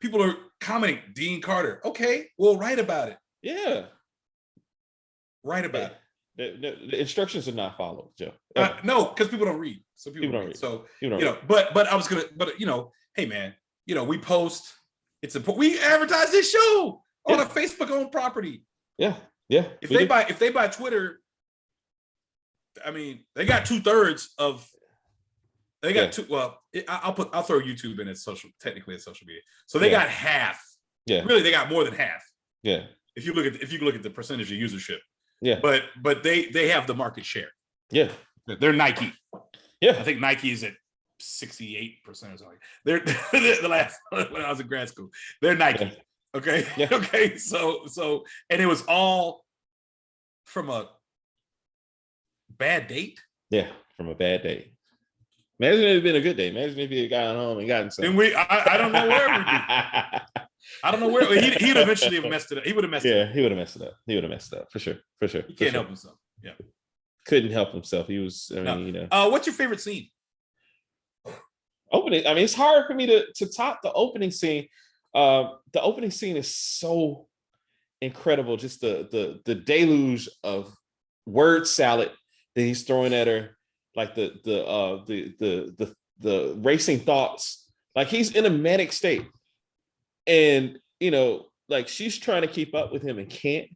people are commenting, Dean Carter. Okay, well, write about it. Yeah. Write about it. The instructions are not followed, Joe. No, because people don't read. So people don't read. So but I was gonna, hey man, we post. It's important. We advertise this show on a Facebook-owned property. Yeah. If they buy Twitter, I mean, they got 2/3 of. They got two. Well, I'll throw YouTube in as technically as social media. So they got half. Yeah. Really, they got more than half. Yeah. If you look at the percentage of usership. Yeah. But they have the market share. Yeah. They're Nike. Yeah. I think Nike is at 68% or something. They're the last when I was in grad school. They're Nike. Yeah. Okay. Yeah. Okay. So and it was all from a bad date. Yeah, from a bad date. Imagine it had been a good day. Imagine if he had gotten home and gotten something. And I don't know where we'd be. I don't know where he'd eventually have messed it up. He would have messed it up. Yeah, he would have messed it up. He would have messed it up for sure. He can't help himself. Yeah. Couldn't help himself. He was, what's your favorite scene? Opening. I mean, it's hard for me to top the opening scene. The opening scene is so incredible. Just the deluge of word salad that he's throwing at her, like the racing thoughts. Like he's in a manic state. And, like she's trying to keep up with him and can't.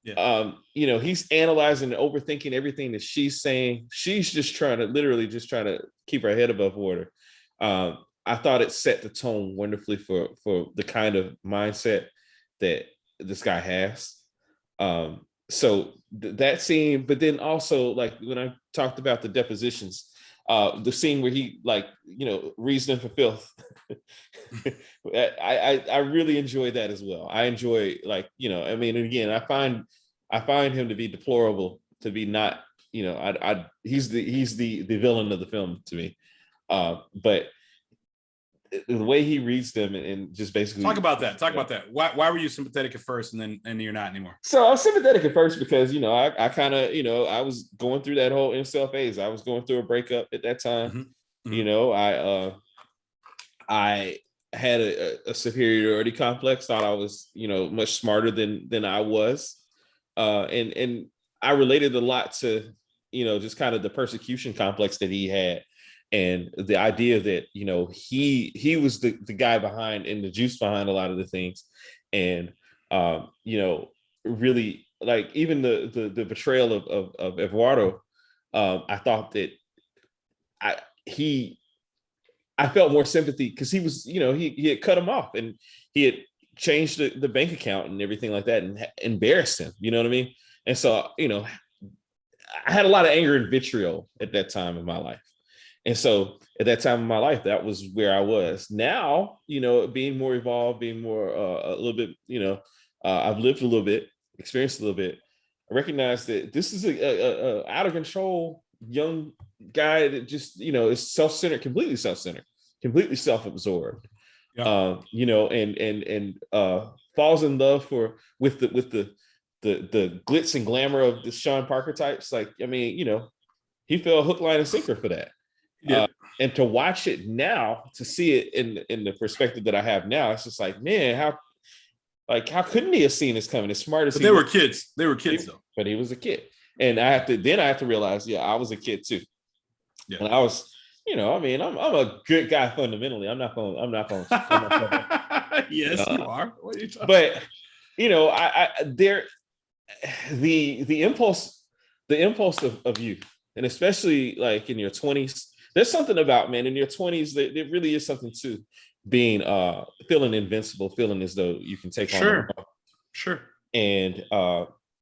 Yeah. He's analyzing and overthinking everything that she's saying. She's just trying to keep her head above water. I thought it set the tone wonderfully for the kind of mindset that this guy has. So that scene, but then also like when I talked about the depositions, the scene where he reasoning for filth. I really enjoy that as well. I enjoy again, I find him to be deplorable, to be not, he's the villain of the film to me. But the way he reads them and just basically talk about that. Why were you sympathetic at first and you're not anymore? So I was sympathetic at first because I kind of I was going through that whole incel phase. I was going through a breakup at that time. Mm-hmm. I had a superiority complex. Thought I was much smarter than I was, and I related a lot to just kind of the persecution complex that he had. And the idea that, he was the guy behind and the juice behind a lot of the things. And, really like even the betrayal of Eduardo, I thought that I felt more sympathy because he was, he had cut him off and he had changed the bank account and everything like that and embarrassed him, you know what I mean? And so, I had a lot of anger and vitriol at that time in my life. And so at that time in my life, that was where I was. Now, being more evolved, being more a little bit, I've lived a little bit, experienced a little bit. I recognize that this is a out of control young guy that just, is self-centered, completely self-absorbed. Yeah. And falls in love with the glitz and glamour of the Sean Parker types. Like, I mean, he fell hook, line, and sinker for that. Yeah. And to watch it now, to see it in the perspective that I have now, it's just like, man, how couldn't he have seen this coming? As smart as they were kids. They were kids though. But he was a kid. And I have to realize, yeah, I was a kid too. Yeah. And I was, I mean, I'm a good guy fundamentally. I'm not going Yes, you are. What are you talking but there the impulse of youth, and especially like in your 20s, there's something about, man, in your 20s, there really is something to being feeling invincible, feeling as though you can take on the Sure. world. Sure. And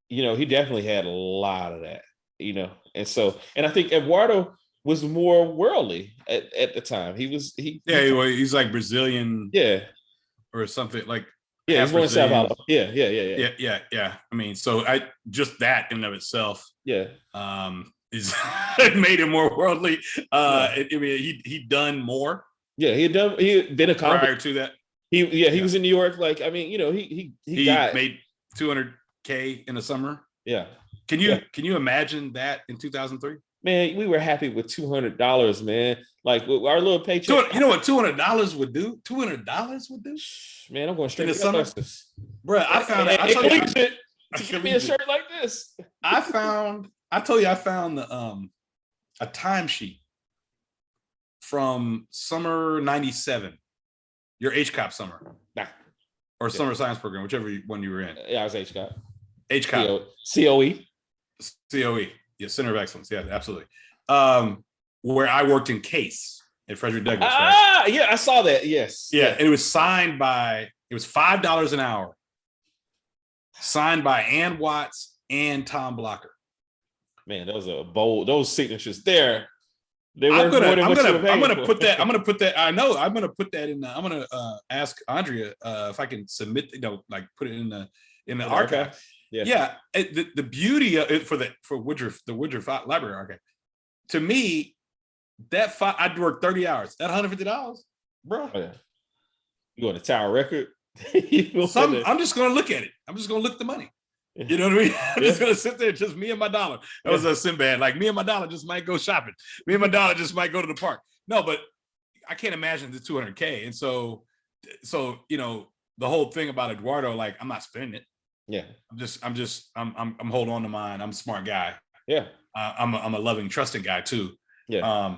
he definitely had a lot of that, and so, and I think Eduardo was more worldly at the time. He's like Brazilian Yeah, or something, like yeah, he's half born in Sao Brazilian. Paulo. Yeah. Yeah. I mean, so I just that in and of itself, Yeah. Is it made him more worldly. Yeah. I mean, he done more. Yeah, he had been accomplished Prior to that. He was in New York. Like, I mean, he got made $200K in the summer. Yeah. Can you imagine that in 2003? Man, we were happy with $200, man. Like our little paycheck. You know what $200 would do? $200 would do. Man, I'm going straight in the summer, bro. I found out. I told you, to get me a shirt like this. I found the a timesheet from summer '97, your HCOP summer, or summer science program, whichever one you were in. Yeah, I was HCOP. HCOP. COE. Yeah, Center of Excellence. Yeah, absolutely. Where I worked in case at Frederick Douglass. Right? Yeah, I saw that. Yes. Yeah, and it was signed by. It was $5 an hour. Signed by Ann Watts and Tom Blocker. Man, those are bold. Those signatures there. I'm gonna put that. I know. I'm gonna put that in. I'm gonna ask Andrea if I can submit. Put it in the archive. Yeah. The beauty of it for Woodruff, the Woodruff Library Archive. To me, I'd work 30 hours. That $150, bro. Oh, yeah. You go to Tower Record. I'm just gonna look at it. I'm just gonna look at the money. You know what I mean? I'm just gonna sit there, just me and my dollar. That was a Sinbad. Like, me and my dollar just might go shopping. Me and my dollar just might go to the park. No, but I can't imagine the $200K. And so the whole thing about Eduardo, like, I'm not spending it. Yeah. I'm holding on to mine. I'm a smart guy. Yeah. I'm a loving, trusting guy too. Yeah.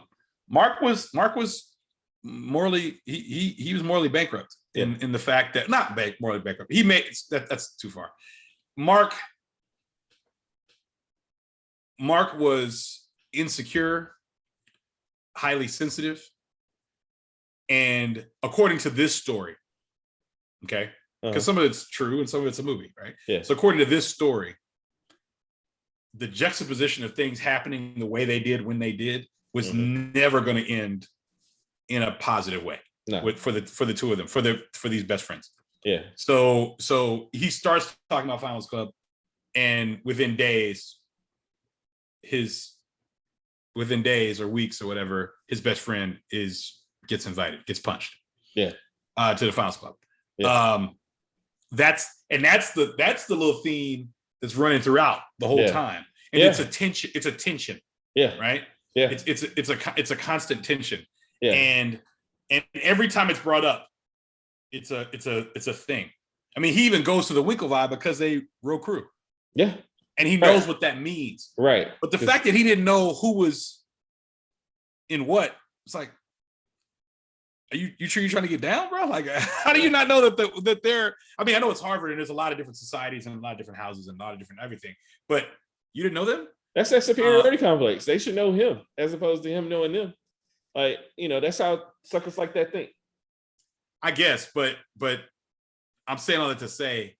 Mark was morally, he was morally bankrupt in the fact that morally bankrupt. He made that's too far. Mark was insecure, highly sensitive, and according to this story, okay, because some of it's true and some of it's a movie, right? Yeah. So according to this story, the juxtaposition of things happening the way they did when they did was never going to end in a positive way. No. For the two of them, for these best friends. Yeah. So he starts talking about Finals Club, and within days or weeks or whatever, his best friend gets invited, gets punched. Yeah. To the Finals Club. Yeah. That's the little theme that's running throughout the whole time, and it's a tension. It's a tension. Yeah. Right. Yeah. It's a constant tension. Yeah. And every time it's brought up, it's a thing. I mean, he even goes to the Winklevi because they row crew. Yeah. And he knows what that means. Right. But the fact that he didn't know who was in what, it's like, are you sure you're trying to get down, bro? Like, how do you not know that they're, I mean, I know it's Harvard and there's a lot of different societies and a lot of different houses and a lot of different everything, but you didn't know them? That's that superiority complex. They should know him as opposed to him knowing them. Like, that's how suckers like that think. I guess, but I'm saying all that to say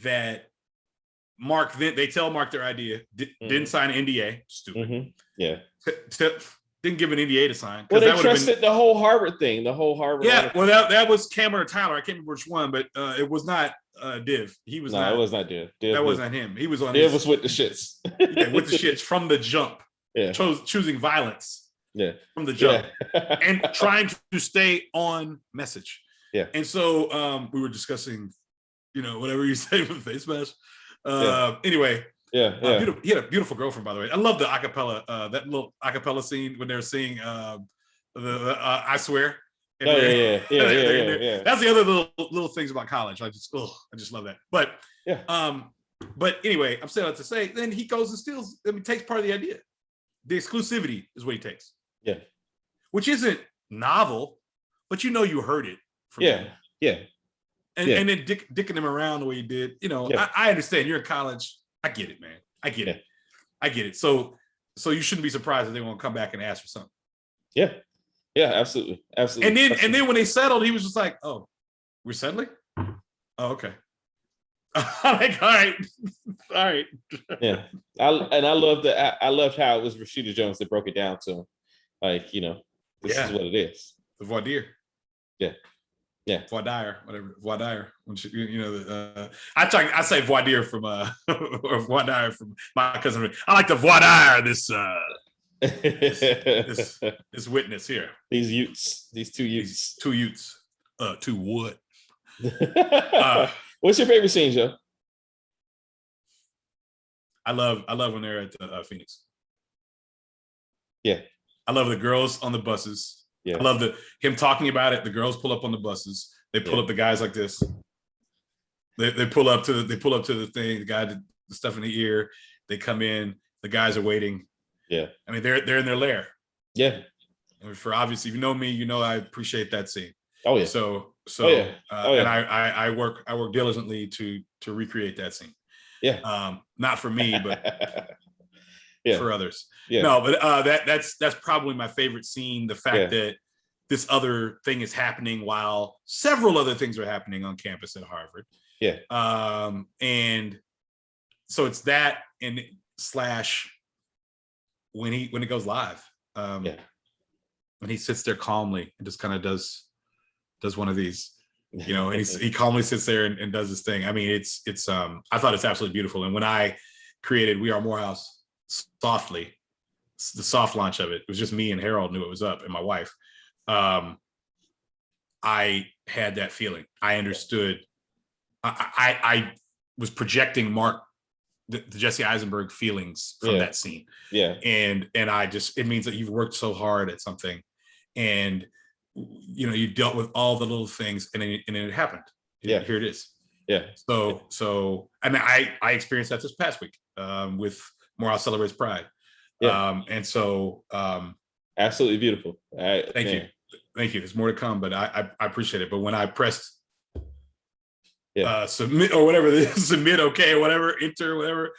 that Mark, they tell Mark their idea, didn't sign an NDA, stupid. Yeah. Didn't give an NDA to sign. Well, they trusted the whole Harvard thing, the whole Harvard. Yeah, well, that was Cameron or Tyler. I can't remember which one, but it was not Div. He was not. It was not Div. That wasn't him. He was on. Div was with the shits. With the shits from the jump. Yeah. Choosing violence. Yeah. From the jump. Yeah. And trying to stay on message. Yeah. And so we were discussing, whatever you say with face mask. Anyway. Yeah. He had a beautiful girlfriend, by the way. I love the acapella, that little acapella scene when they're singing I Swear. Yeah. That's the other little things about college. I just love that. But But anyway, I'm saying that to say, then he goes and steals. I mean, takes part of the idea. The exclusivity is what he takes. Yeah. Which isn't novel, but you heard it from Yeah. him. Yeah. And Yeah. and then dicking him around the way he did. Yeah. I understand you're in college. I get it, man. I get it. I get it. So you shouldn't be surprised if they won't come back and ask for something. Yeah. Yeah. Absolutely. Absolutely. And then when they settled, he was just like, "Oh, we're settling? Oh, okay." I'm like, all right. Yeah. I loved how it was Rashida Jones that broke it down to him. Like, this is what it is. The voir dire. Yeah. Yeah. Voir dire, whatever. Voir dire. When I say voir dire from or voir dire from my cousin. I like to voir dire this this witness here. These Utes. These two Utes. Two Utes. Two what? What's your favorite scene, Joe? I love when they're at Phoenix. Yeah. I love the girls on the buses. Yeah. I love him talking about it. The girls pull up on the buses. They pull up the guys like this. They pull up to the thing. The guy, the stuff in the ear. They come in. The guys are waiting. Yeah. I mean, they're in their lair. Yeah. And for obviously, if you know me, I appreciate that scene. Oh yeah. And I work diligently to recreate that scene. Yeah. Not for me, but for others. Yeah. No, but that's probably my favorite scene. The fact that this other thing is happening while several other things are happening on campus at Harvard. Yeah. And so it's that and / when it goes live. When he sits there calmly and just kind of does one of these, and he calmly sits there and does his thing. I mean, it's I thought it's absolutely beautiful. And when I created We Are Morehouse softly, the soft launch of it was just me and Harold knew it was up, and my wife. I had that feeling. I understood. I was projecting Mark, the Jesse Eisenberg feelings from that scene. Yeah. And it means that you've worked so hard at something, and you dealt with all the little things, and it happened. Here it is. Yeah. So I mean, I experienced that this past week with Morehouse Celebrates Pride. Yeah. And so absolutely beautiful. Thank you. There's more to come, but I appreciate it. But when I pressed submit or whatever this submit, okay, whatever, enter, whatever,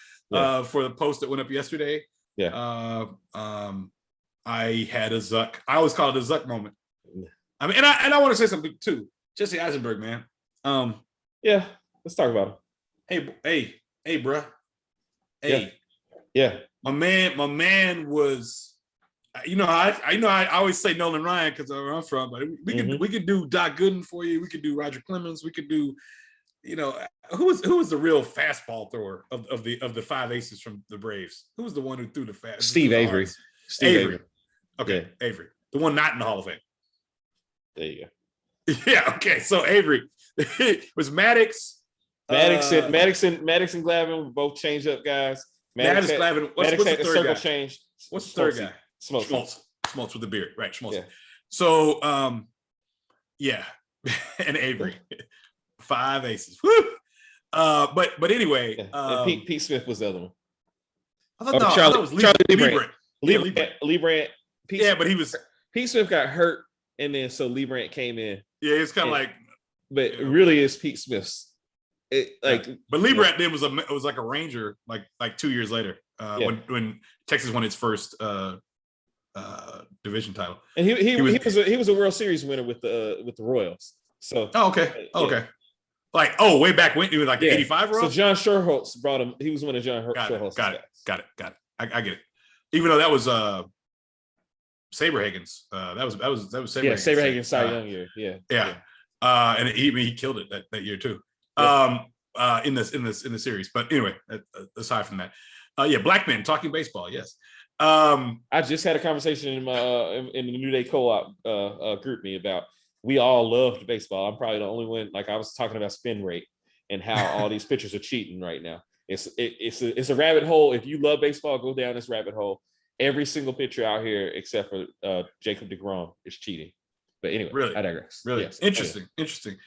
for the post that went up yesterday. Yeah. I had a Zuck. I always call it a Zuck moment. I mean, and I want to say something too. Jesse Eisenberg, man. Yeah. Let's talk about him. Hey, bruh. Hey. Yeah. My man was. I always say Nolan Ryan because where I'm from, but we could do Doc Gooden for you. We could do Roger Clemens. We could do, who was the real fastball thrower of the five aces from the Braves? Who was the one who threw the fast? Steve Avery. Avery. Okay, yeah. Avery, the one not in the Hall of Fame. There you go. Yeah. Okay. So Avery it was Maddox. Maddox and Glavine were both change up guys. Maddox Glavine. What's the third guy? Changed. What's the third guy? Schmaltz with the beard, right? Schmaltz. Yeah. So, and Avery, five aces. Woo! But anyway, Pete Smith was the other one. I thought it was Lee Brandt. Lee Brandt. But he was. Pete Smith got hurt, and then so Lee Brandt came in. Yeah, it's kind of like. But really, it's Pete Smith's. But Lee Brandt then was like a Ranger, like 2 years later, when Texas won its first division title. And he was a World Series winner with the Royals. So okay. Like way back when he was like the 85 Royals. So John Sherholtz brought him. He was one of John Sherholtz. Got it. I get it. Even though that was Saberhagen's. That was Saberhagen. Yeah, Saberhagen Cy Young year. Yeah. And he killed it that year too. In the series. But anyway, aside from that, black men talking baseball. Yes. I just had a conversation in my in the New Day Co-op group me about we all loved baseball. I'm probably the only one. Like I was talking about spin rate and how all these pitchers are cheating right now. It's a rabbit hole. If you love baseball, go down this rabbit hole. Every single pitcher out here except for Jacob deGrom is cheating. But anyway, really, I digress. Really yes. interesting.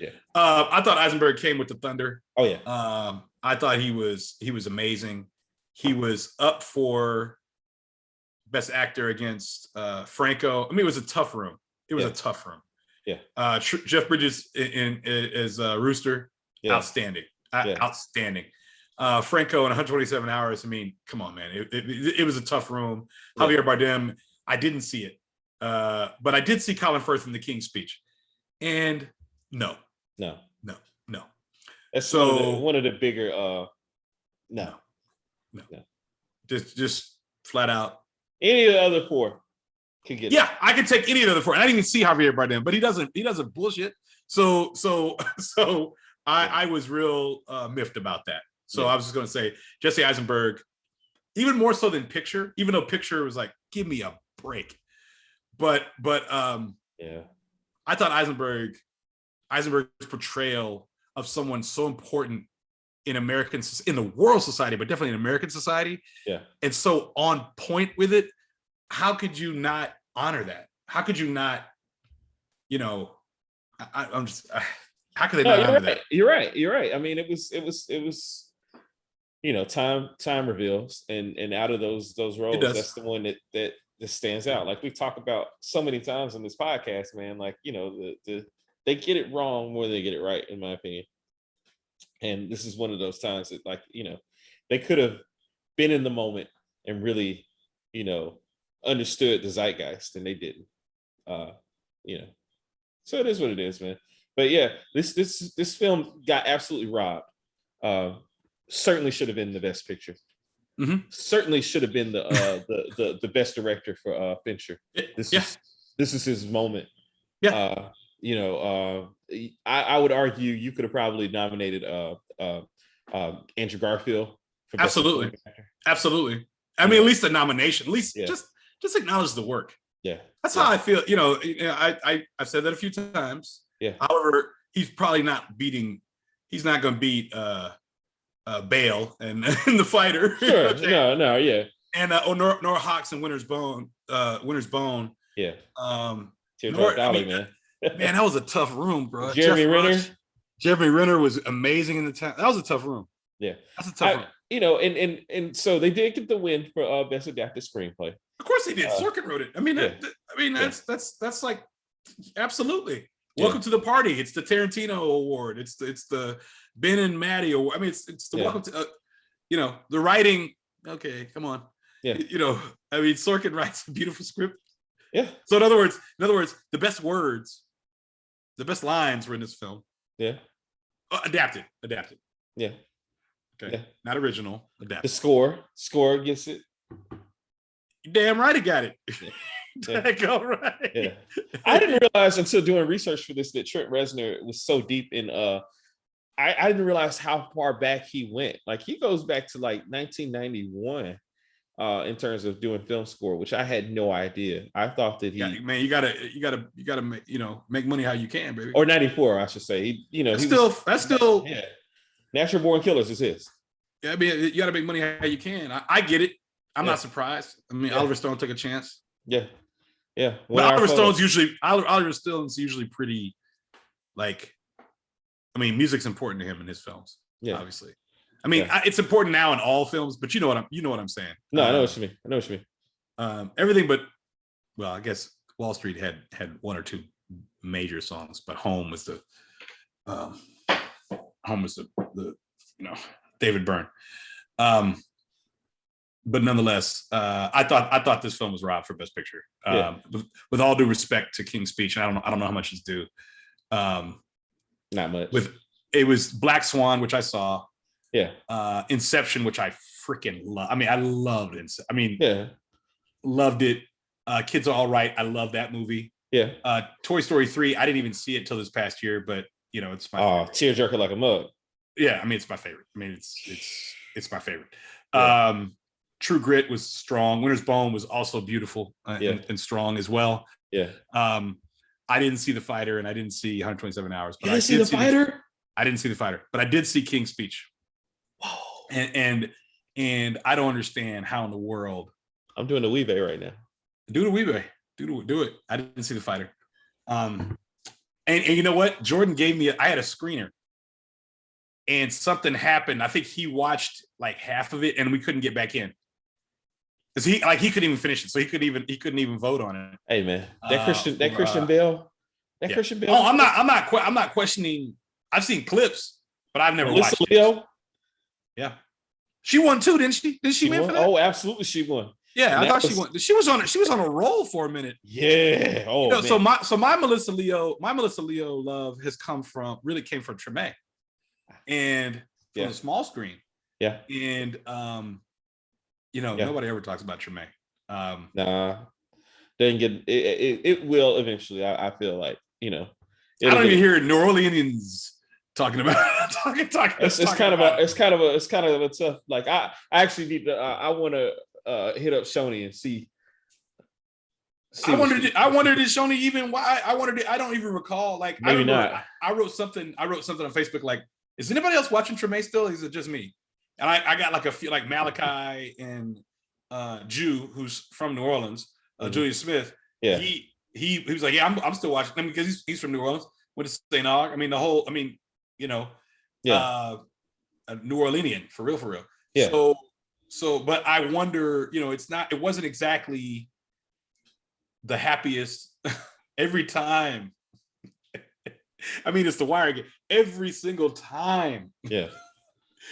Yeah. I thought Eisenberg came with the thunder. Oh yeah. I thought he was amazing. He was up for Best Actor against Franco. I mean, it was a tough room. It was a tough room. Yeah. Jeff Bridges as Rooster, outstanding, outstanding. Franco in 127 hours. I mean, come on, man. It was a tough room. Javier Bardem, I didn't see it, but I did see Colin Firth in The King's Speech, and no. That's so one of the bigger. No. Just flat out. Any of the other four can get. Yeah, I can take any of the other four. And I didn't even see Javier Bardem, but he doesn't bullshit. So I was real miffed about that. So I was just going to say Jesse Eisenberg, even more so than Picture, even though Picture was like, give me a break. But I thought Eisenberg's portrayal of someone so important in the world society, but definitely in American society, and so on point with it. How could you not honor that? How could you not? I'm just. How could they not honor that? You're right. I mean, it was. Time reveals, and out of those roles, that's the one that stands out. Like we talk about so many times on this podcast, man. Like they get it wrong more than they get it right, in my opinion. And this is one of those times that, like, they could have been in the moment and really, understood the zeitgeist, and they didn't. So it is what it is, man. But yeah, this film got absolutely robbed. Certainly should have been the best picture. Mm-hmm. Certainly should have been the best director for Fincher. This is his moment. Yeah. I would argue you could have probably nominated Andrew Garfield for absolutely. I mean, at least a nomination. At least just acknowledge the work. Yeah, that's how I feel. I've said that a few times. Yeah. However, he's probably not beating. He's not going to beat Bale and The Fighter. Sure. No. Yeah. And Nora Hawks and Winter's Bone. Yeah. Teardrop Dolly, man. Man, that was a tough room, bro. Jeremy Renner was amazing in the time. That was a tough room. Yeah, that's a tough room. And so they did get the win for best adapted screenplay. Of course they did. Sorkin wrote it. I mean, that's like absolutely. Welcome to the party. It's the Tarantino Award. It's the Ben and Maddie Award. I mean, it's the welcome to the writing. Okay, come on. Yeah. I mean, Sorkin writes a beautiful script. Yeah. So in other words, the best lines were in this film. Yeah. Adapted. Yeah. Okay. Yeah. Not original. Adapted. The score gets it. You're damn right, he got it. Yeah. Go right. Yeah. I didn't realize until doing research for this that Trent Reznor was so deep in. I didn't realize how far back he went. Like he goes back to like 1991. In terms of doing film score, which I had no idea. I thought that you gotta make money how you can, baby. Or 94, I should say. That's still Natural Born Killers is his. Yeah, I mean, you gotta make money how you can. I get it. I'm not surprised. I mean, Oliver Stone took a chance. Yeah. But Oliver Stone's usually pretty, like, I mean, music's important to him in his films. Yeah, obviously. I mean, it's important now in all films, but you know what I'm saying. No, I know what you mean. Everything but, well, I guess Wall Street had one or two major songs, but Home was the David Byrne. But nonetheless, I thought this film was robbed for Best Picture. With all due respect to King's Speech, and I don't know how much is due. Not much. It was Black Swan, which I saw. Yeah. Inception, which I freaking love. I mean, I loved it. Loved it. Kids Are All Right. I love that movie. Yeah. Toy Story 3. I didn't even see it till this past year, but it's my favorite. Tearjerker like a mug. Yeah, I mean, it's my favorite. I mean, it's my favorite. Yeah. True Grit was strong. Winter's Bone was also beautiful and strong as well. Yeah. I didn't see The Fighter and I didn't see 127 Hours. But I didn't see The Fighter? I didn't see The Fighter, but I did see King's Speech. Whoa. And I don't understand how in the world. I'm doing the Weebay right now. Do the Weebay. Do it. I didn't see The Fighter. And you know what? Jordan gave me I had a screener. and something happened. I think he watched like half of it, and we couldn't get back in because he couldn't even finish it, so he couldn't even vote on it. Hey man, that Christian Bale. Oh, I'm not questioning. I've seen clips, but I've never Melissa watched Leo. it. Yeah, she won too, didn't she? Did she win won? for that? Oh, absolutely, she won. Yeah, I thought she won. She was on a roll for a minute. Yeah. Oh, man. So my Melissa Leo love came from Treme, and from the small screen. Yeah. And nobody ever talks about Treme. Nah, didn't get it. It will eventually. I feel like I don't even hear New Orleanians talking about talking. It's kind of a tough. Like I actually need to. I want to hit up Shoni and see. I wondered did Shoni even why I wondered I don't even recall. Like maybe not. I wrote something on Facebook like, is anybody else watching Treme still? Is it just me? And I got like a few like Malachi and Jew who's from New Orleans, Julius Smith. Yeah, he was like, yeah, I'm still watching them because he's from New Orleans. Went to St. Aug. I mean a New Orleanian for real. Yeah. So, but I wonder, it wasn't exactly the happiest every time. I mean, it's the Wire game every single time. Yeah.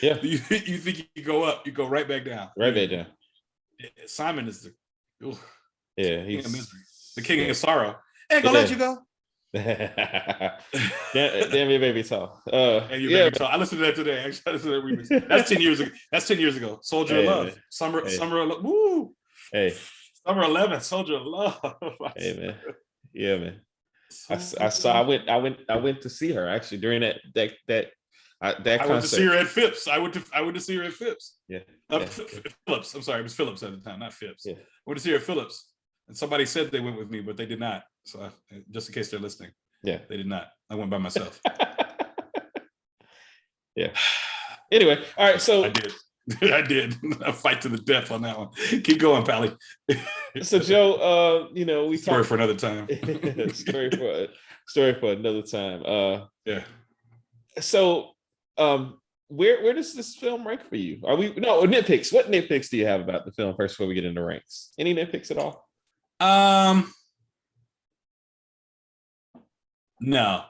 Yeah. You think you go up, you go right back down. Right back down. Simon is he's the king of sorrow. Ain't gonna let you go. Damn your baby tall. Baby tall. I listened to that today. Actually, I listened to that remix. That's 10 years ago. That's 10 years ago. Soldier of Love. Man. Summer of Love. Woo. Hey. Summer 11. Soldier of Love. Hey man. Yeah, man. I went to see her actually during that concert. I went to see her at Phipps. I went to see her at Phipps. Yeah. Phillips. I'm sorry, it was Phillips at the time, not Phipps. Yeah. I went to see her at Phillips, and somebody said they went with me, but they did not. So just in case they're listening, yeah, they did not. I went by myself. Yeah. Anyway, all right. So I did. I fight to the death on that one. Keep going, Pally. So Joe, we story for another time. story for another time. Yeah. So, where does this film rank for you? Nitpicks? What nitpicks do you have about the film first before we get into ranks? Any nitpicks at all? No.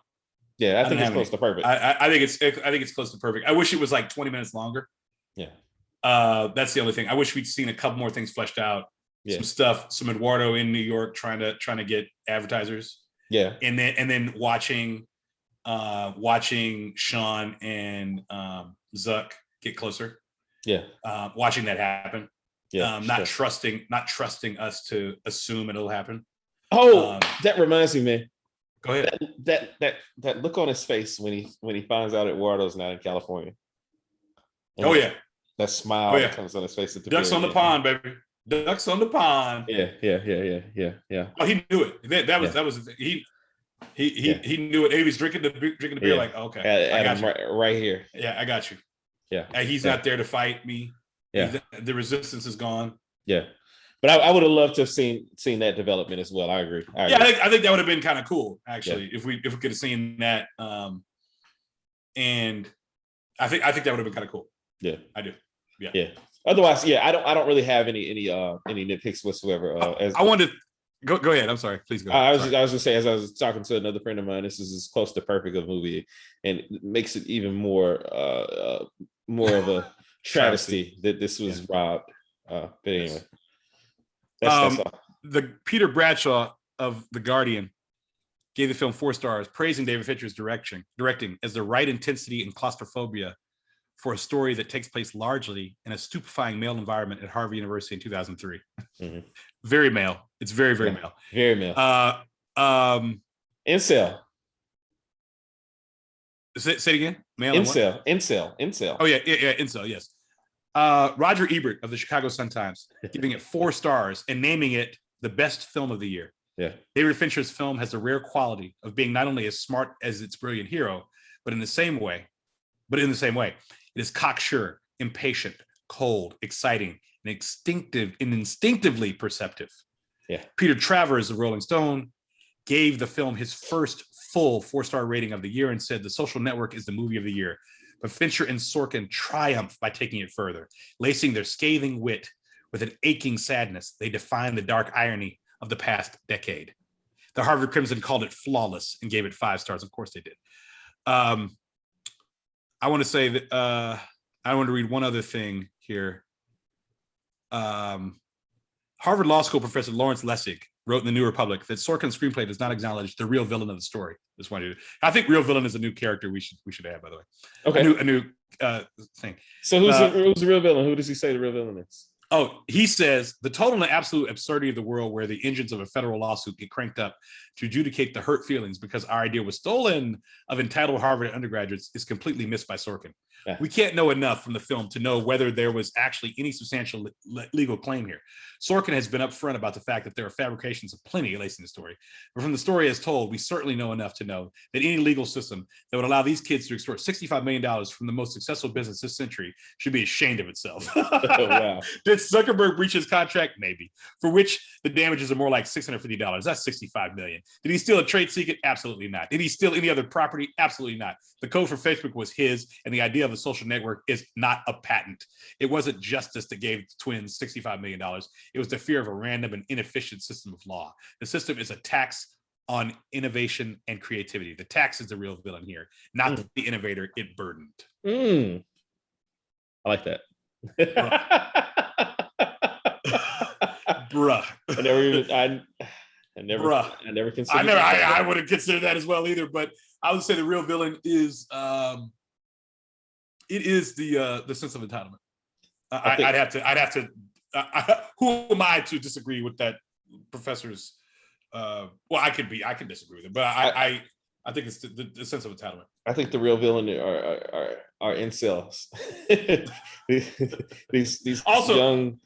Yeah, I think it's close to perfect. I think it's close to perfect. I wish it was like 20 minutes longer. Yeah. That's the only thing. I wish we'd seen a couple more things fleshed out. Yeah. Some Eduardo in New York trying to get advertisers. Yeah. And then watching Sean and Zuck get closer. Yeah. Watching that happen. Yeah. Not trusting us to assume it'll happen. Oh, that reminds me, man. Go ahead. That look on his face when he finds out Eduardo's not in California. And that smile that comes on his face at the Ducks on the pond, baby. Ducks on the pond. Yeah. Oh, he knew it. That was he knew it. He was drinking the beer like, okay, I got you. Right here. Yeah, I got you. Yeah. He's not there to fight me. Yeah. The resistance is gone. Yeah. But I would have loved to have seen that development as well. I agree. I think that would have been kind of cool, actually, if we could have seen that. And I think that would have been kind of cool. Yeah, I do. Yeah. Yeah. Otherwise, I don't really have any nitpicks whatsoever. I wanted to go ahead. I'm sorry. Please go ahead. I was gonna say, as I was talking to another friend of mine, this is as close to perfect a movie, and it makes it even more of a travesty that this was robbed. But anyway. That's all. The Peter Bradshaw of The Guardian gave the film 4 stars, praising David Fincher's directing as the right intensity and claustrophobia for a story that takes place largely in a stupefying male environment at Harvard University in 2003. Mm-hmm. Very male. It's very, very male. Very male. Incel. Say it again. Male. Incel. Oh yeah, incel. Yes. Roger Ebert of the Chicago Sun-Times giving it 4 stars and naming it the best film of the year. Yeah. David Fincher's film has the rare quality of being not only as smart as its brilliant hero, but in the same way, it is cocksure, impatient, cold, exciting, and instinctively perceptive. Yeah. Peter Travers of Rolling Stone gave the film his first full 4-star rating of the year and said The Social Network is the movie of the year. but Fincher and Sorkin triumph by taking it further, lacing their scathing wit with an aching sadness. They define the dark irony of the past decade. The Harvard Crimson called it flawless and gave it 5 stars. Of course they did. I want to say that I want to read one other thing here. Harvard Law School professor Lawrence Lessig wrote in the New Republic that Sorkin's screenplay does not acknowledge the real villain of the story. Just wanted to. I think real villain is a new character we should add, by the way. Okay. A new thing. So who's the real villain? Who does he say the real villain is? Oh, he says the total and absolute absurdity of the world where the engines of a federal lawsuit get cranked up to adjudicate the hurt feelings because our idea was stolen of entitled Harvard undergraduates is completely missed by Sorkin. Yeah. We can't know enough from the film to know whether there was actually any substantial legal claim here. Sorkin has been upfront about the fact that there are fabrications of plenty lacing the story. But from the story as told, we certainly know enough to know that any legal system that would allow these kids to extort $65 million from the most successful business this century should be ashamed of itself. Oh, wow. Did Zuckerberg breach his contract? Maybe. For which the damages are more like $650. That's $65 million. Did he steal a trade secret? Absolutely not. Did he steal any other property? Absolutely not. The code for Facebook was his, and the idea of a social network is not a patent. It wasn't justice that gave the twins $65 million. It was the fear of a random and inefficient system of law. The system is a tax on innovation and creativity. The tax is the real villain here, not the innovator it burdened. I like that. Bruh. I never considered. I wouldn't consider that as well either. But I would say the real villain is it is the sense of entitlement. I'd have to. Who am I to disagree with that professor's? Well, I can disagree with it, but I think it's the sense of entitlement. I think the real villain are incels. these also young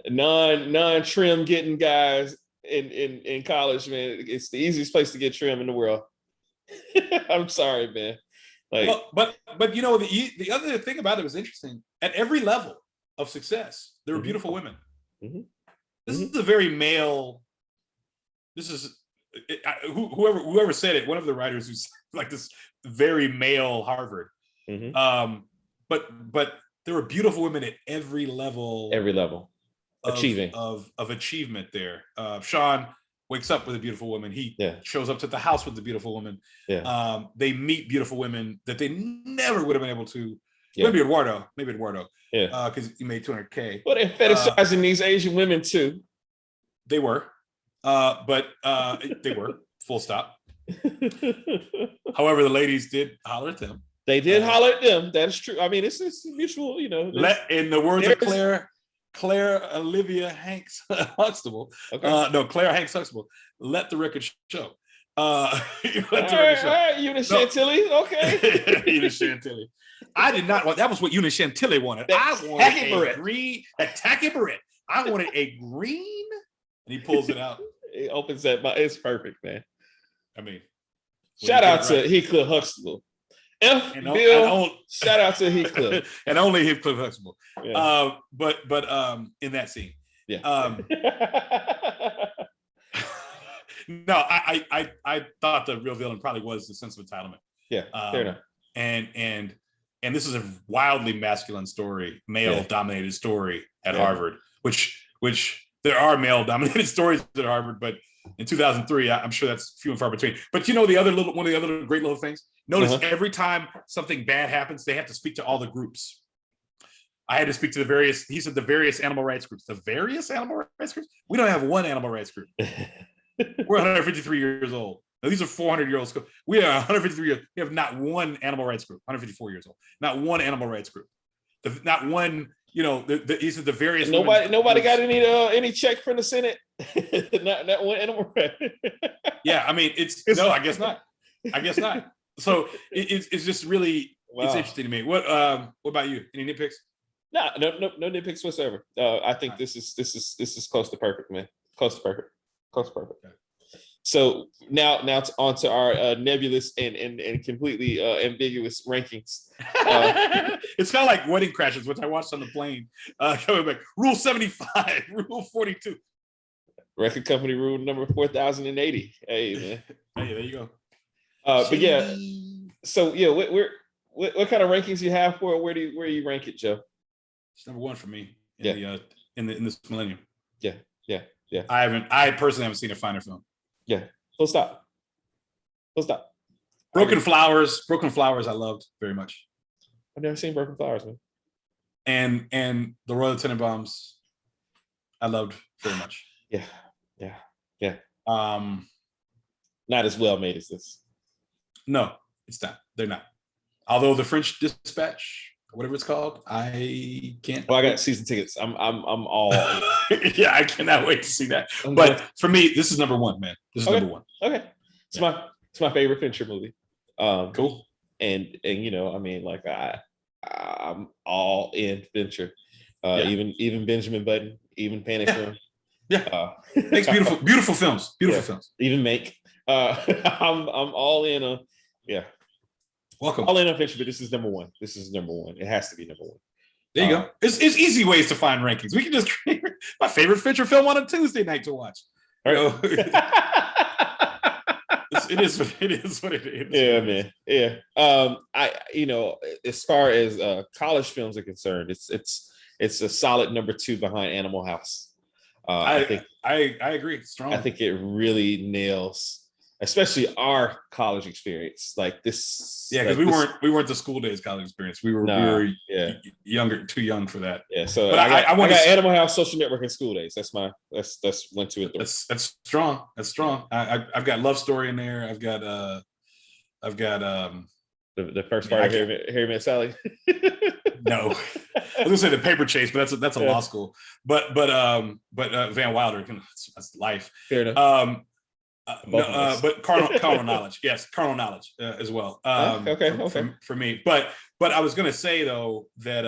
non-trim getting guys in college, man. It's the easiest place to get trim in the world. I'm sorry, man. Like, but you know, the other thing about it was interesting. At every level of success, there were beautiful women. This is a very male. This is whoever said it. One of the writers who's like this very male Harvard. But there were beautiful women at every level. Achieving of achievement there. Sean wakes up with a beautiful woman. He shows up to the house with the beautiful woman. They meet beautiful women that they never would have been able to. Maybe Eduardo. Because he made $200K. Well, they're fetishizing these Asian women too. They were, but they were. Full stop. However, the ladies did holler at them. They did holler at them. That is true. I mean, it's mutual. You know. In the words of Claire Olivia Hanks Huxtable. Okay. Claire Hanks Huxtable. Let the record show. Eunice Chantilly. Okay. Eunice Chantilly. I did not want. That was what Eunice Chantilly wanted. I wanted a green, a tacky beret. I wanted a green, and he pulls it out. It opens that. It's perfect, man. I mean, shout out to Heathcliff Huxtable. Shout out to Heathcliff. And only Heathcliff Huxtable. Yeah. But in that scene. Yeah. No, I thought the real villain probably was the sense of entitlement. Yeah, fair enough. And this is a wildly masculine story, male-dominated story at Harvard, which there are male-dominated stories at Harvard, but in 2003, I'm sure that's few and far between. But you know, one of the other great little things. Notice every time something bad happens, they have to speak to all the groups. I had to speak to he said the various animal rights groups. The various animal rights groups? We don't have one animal rights group. We're 153 years old. Now, these are 400-year-olds. We are 153 years. We have not one animal rights group. 154 years old. Not one animal rights group. Not one. You know, these are the various. Nobody got any check from the Senate. not one animal right. Yeah, I mean, no, I guess not. So it's just really it's interesting to me. What about you? Any nitpicks? No nitpicks whatsoever. I think this is close to perfect, man. Close to perfect. Okay. So now on to our nebulous and completely ambiguous rankings. It's kind of like Wedding Crashers, which I watched on the plane. Coming back, Rule 75, Rule 42. Record company rule number 4080. Hey, man. Hey, there you go. But yeah, so yeah, what kind of rankings you have for it? Where you rank it, Joe? It's number one for me in Yeah. the in this millennium. Yeah. I personally haven't seen a finer film. Yeah. Full stop. Broken Flowers, I loved very much. I've never seen Broken Flowers, man. And The Royal Tenenbaums, I loved very much. Yeah. Um, Not as well made as this. No, it's not. They're not. Although The French Dispatch, whatever it's called, I can't. Well, I got season tickets. I'm all. Yeah, I cannot wait to see that. But for me, this is number one, man. This is number one. Okay, it's my favorite Fincher movie. Cool. And you know, I mean, like I'm all in Fincher. Even Benjamin Button, even Panic Room. Yeah. Makes beautiful films. Beautiful films. Even Make. I'm all in on. Yeah. Welcome. All in on Fincher, but this is number one. It has to be number one. There you go. It's easy ways to find rankings. We can just create my favorite Fincher film on a Tuesday night to watch. All right. It is what it is. Yeah, man. Yeah. As far as college films are concerned, it's a solid number 2 behind Animal House. I agree. Strong. I think it really nails, especially our college experience. Like this. Yeah, because we weren't the school days college experience. We were younger, too young for that. Yeah. So but I got Animal House, Social Network, and School Days. That's 1, 2, and 3. That's strong. That's strong. I've got Love Story in there. I've got the first part of Harry Met Sally. No, I was gonna say The Paper Chase, but that's a law school. But Van Wilder, that's life. Fair enough. But carnal knowledge, yes, carnal knowledge as well. Okay. For me, but I was gonna say though that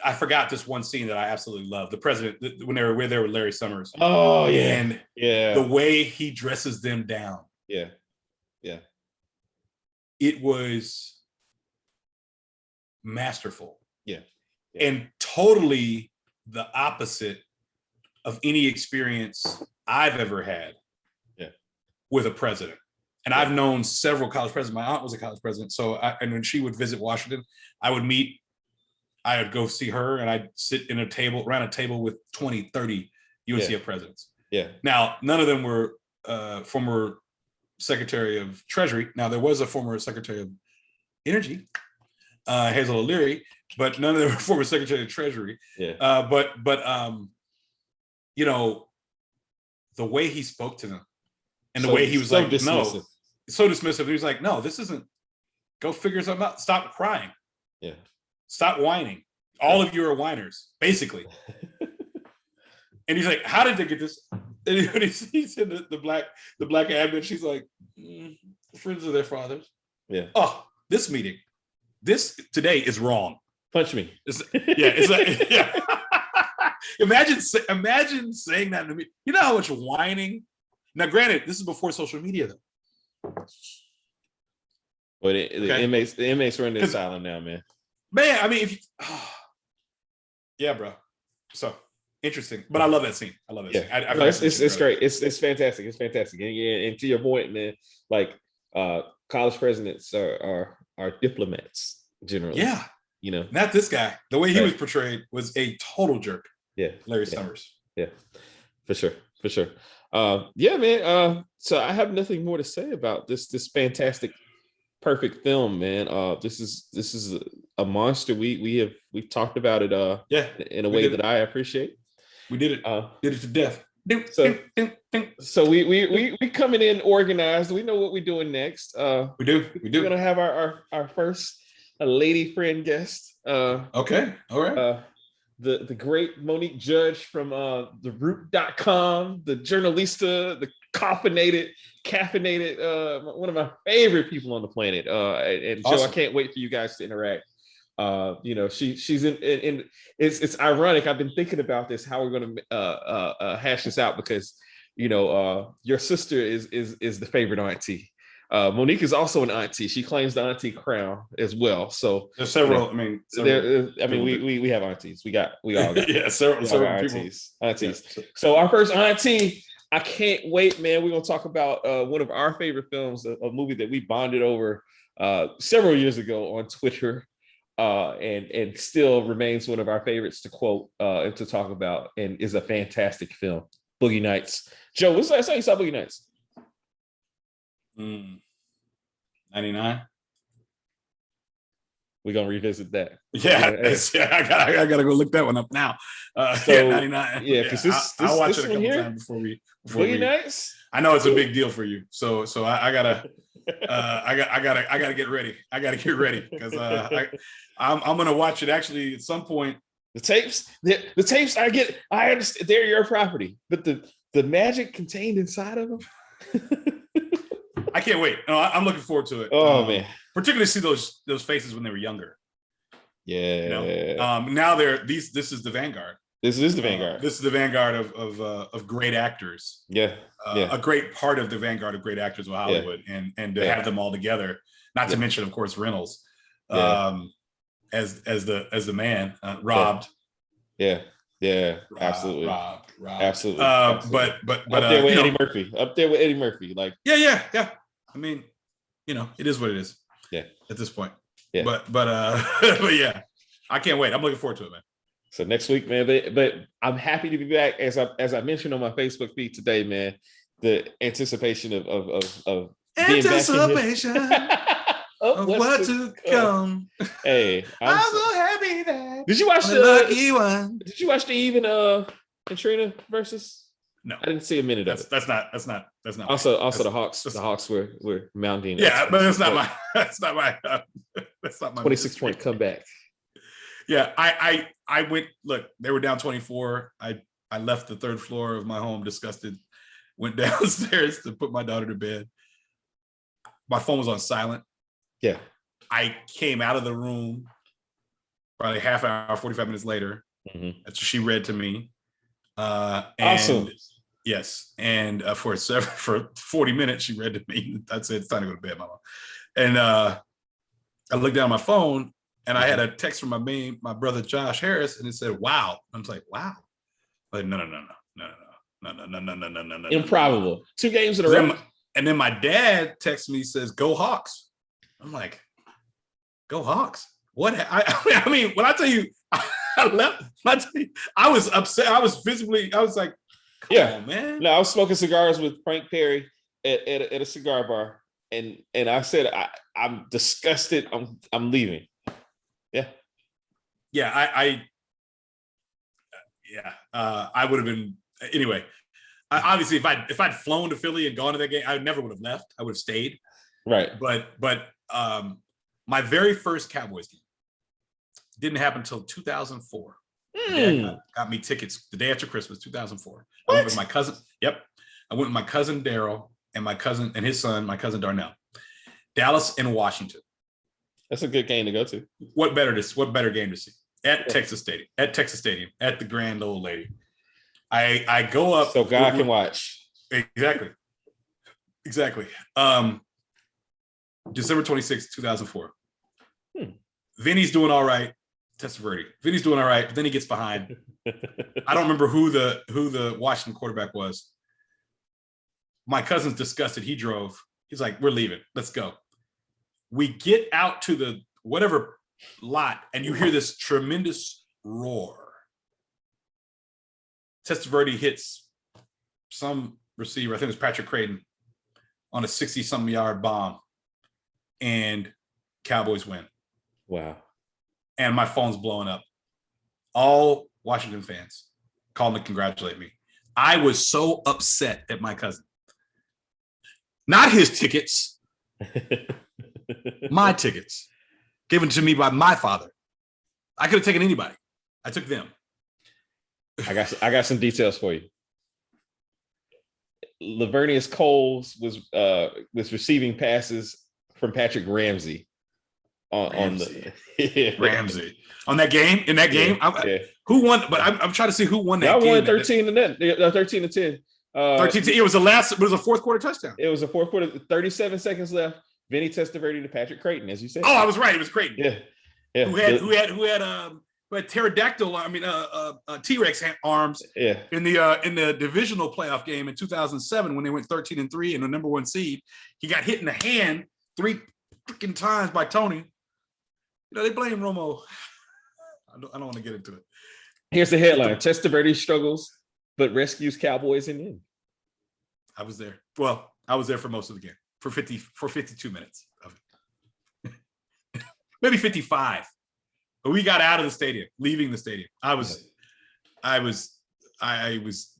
I forgot this one scene that I absolutely love. The president when they were there with Larry Summers. Oh yeah, and the way he dresses them down. Yeah. It was masterful. Yeah. And totally the opposite of any experience I've ever had with a president. And I've known several college presidents. My aunt was a college president. And when she would visit Washington, I would go see her and I'd sit around a table with 20, 30 UNCF presidents. Yeah. Now, none of them were former Secretary of Treasury. Now, there was a former Secretary of Energy, Hazel O'Leary, but none of them were former Secretary of Treasury. Yeah. But the way he spoke to them and the way he was so like, dismissive. No, so dismissive. He was like, no, this isn't, go figure something out. Stop crying. Yeah. Stop whining. All of you are whiners, basically. And he's like, how did they get this? And when he sees the black admin, she's like, friends of their fathers. Yeah. Oh, this meeting, today is wrong. Punch me. It's like, yeah. Imagine saying that to me. You know how much whining. Now, granted, this is before social media, though. But the inmates are in the asylum now, man. Man, I mean, yeah, bro. So interesting, but I love that scene. I love it. Yeah. It's great. It's fantastic. It's fantastic. And to your point, man, like college presidents are diplomats generally. Yeah, not this guy. The way he was portrayed was a total jerk. Yeah, Larry Summers. Yeah, for sure. Yeah, man. So I have nothing more to say about this fantastic, perfect film, man. This is a monster. We've talked about it. In a way that I appreciate. We did it. Did it to death. So we coming in organized. We know what we're doing next. We do. We're gonna have our first lady friend guest. Okay. All right. The great Monique Judge from theroot.com, the journalista, the caffeinated, one of my favorite people on the planet. And awesome. Joe, I can't wait for you guys to interact. She's in it's ironic. I've been thinking about this, how we're going to hash this out, because your sister is the favorite auntie. Monique is also an auntie. She claims the auntie crown as well. So there's several. We have aunties. We all got several aunties. Yeah. So our first auntie, I can't wait, man. We're gonna talk about one of our favorite films, a movie that we bonded over several years ago on Twitter, and still remains one of our favorites to quote and to talk about, and is a fantastic film, Boogie Nights. Joe, when's the last time you saw Boogie Nights? 99. We're gonna revisit that. Yeah, I gotta go look that one up now. So 99. yeah, because I'll watch this it a couple times before we. Boogie Nights. I know it's a big deal for you, so I gotta I gotta get ready. I gotta get ready because I'm gonna watch it actually at some point. The tapes, I understand they're your property, but the magic contained inside of them. I can't wait. No, I'm looking forward to it. Oh man, particularly see those faces when they were younger. Yeah. You know? Now this is the vanguard. This is the vanguard. This is the vanguard of great actors. Yeah. A great part of the vanguard of great actors of Hollywood, and to have them all together. Not to mention, of course, Reynolds, as the man, robbed. Yeah. Absolutely. Robbed. Absolutely. But up there with Eddie Murphy. Up there with Eddie Murphy. Like yeah. I mean, it is what it is. Yeah. At this point. Yeah. But yeah, I can't wait. I'm looking forward to it, man. So next week, man. But I'm happy to be back. As I mentioned on my Facebook feed today, man. The anticipation of anticipation of what to come. Hey, I'm so happy that did you watch the lucky one? Did you watch the even and Trina versus? No, I didn't see a minute of it. That's not. Also, the Hawks were mounting. Yeah, but that's not my. That's not my 26-point comeback. Yeah, I went. Look, they were down 24. I left the third floor of my home disgusted. Went downstairs to put my daughter to bed. My phone was on silent. Yeah. I came out of the room probably half hour, 45 minutes later. Mm-hmm. That's what she read to me. And awesome. Yes. And for 40 minutes, she read to me. I said, it's time to go to bed, Mama. And I looked down at my phone and I had a text from my brother, Josh Harris, and it said, wow. I was like, wow. Like, no. Improbable. 2 games in a row. And then my dad texts me, says, go Hawks. I'm like, go Hawks. What? I mean, when I tell you, I left, I was upset. I was like, come on, man. No, I was smoking cigars with Frank Perry at a cigar bar. And I said, I'm disgusted. I'm leaving. Yeah. Yeah. I would have been, anyway. Obviously, if I'd flown to Philly and gone to that game, I never would have left. I would have stayed. Right. But my very first Cowboys game didn't happen until 2004. Dad got me tickets the day after Christmas, 2004. What? I went with my cousin. Yep. I went with my cousin Daryl and my cousin and his son, my cousin Darnell. Dallas and Washington. That's a good game to go to. What better game to see? At Texas Stadium, at the Grand Old Lady. I go up so God can watch. Exactly. December 26, 2004. Vinny's doing all right. Testaverde. Vinny's doing all right, but then he gets behind. I don't remember who the Washington quarterback was. My cousin's disgusted. He drove. He's like, we're leaving. Let's go. We get out to the whatever lot, and you hear this tremendous roar. Testaverde hits some receiver, I think it was Patrick Creighton, on a 60-something yard bomb, and Cowboys win. Wow. And my phone's blowing up. All Washington fans called me to congratulate me. I was so upset at my cousin. Not his tickets, my tickets, given to me by my father. I could have taken anybody. I took them. I got some details for you. Lavernius Coles was receiving passes from Patrick Ramsey on that game. In that game, who won? But I'm trying to see who won that game. I won 13-10. 13. It was a fourth quarter touchdown. It was a fourth quarter. 37 seconds left. Vinny Testaverde to Patrick Creighton, as you said. Oh, I was right. It was Creighton. Yeah. Who had pterodactyl, T-Rex arms in the divisional playoff game in 2007 when they went 13-3 and the number 1 seed. He got hit in the hand 3 freaking times by Tony. You know, they blame Romo. I don't want to get into it. Here's the headline: Testaverde struggles, but rescues Cowboys in the end. I was there. Well, I was there for most of the game, for 52 minutes of it. Maybe 55. But we got out of the stadium, leaving the stadium. I was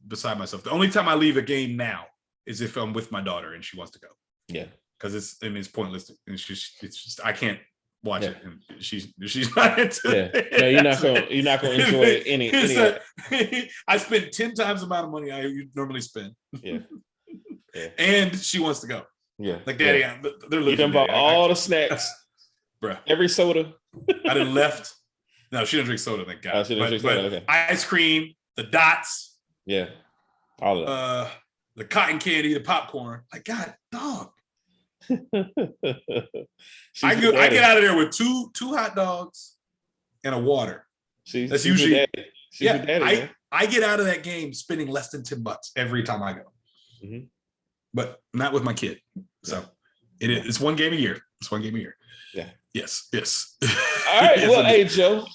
beside myself. The only time I leave a game now is if I'm with my daughter and she wants to go. Yeah. Because it's pointless. And it's just I can't watch it. And she's not into it. No, you're not gonna enjoy any I spend 10 times the amount of money I normally spend. Yeah. And she wants to go. Yeah. Like, Daddy, they're looking. You done bought all the snacks, bruh. Every soda. I done left. No, she doesn't drink soda, thank God. She doesn't drink soda, okay. Ice cream, the dots. Yeah. All of that. The cotton candy, the popcorn. Like, God, dog. I get out of there with two hot dogs and a water. That's usually I get out of that game spending less than $10 every time I go. Mm-hmm. But not with my kid. So it's one game a year. It's one game a year. Yeah. Yes. All right. Yes, well, hey, Joe.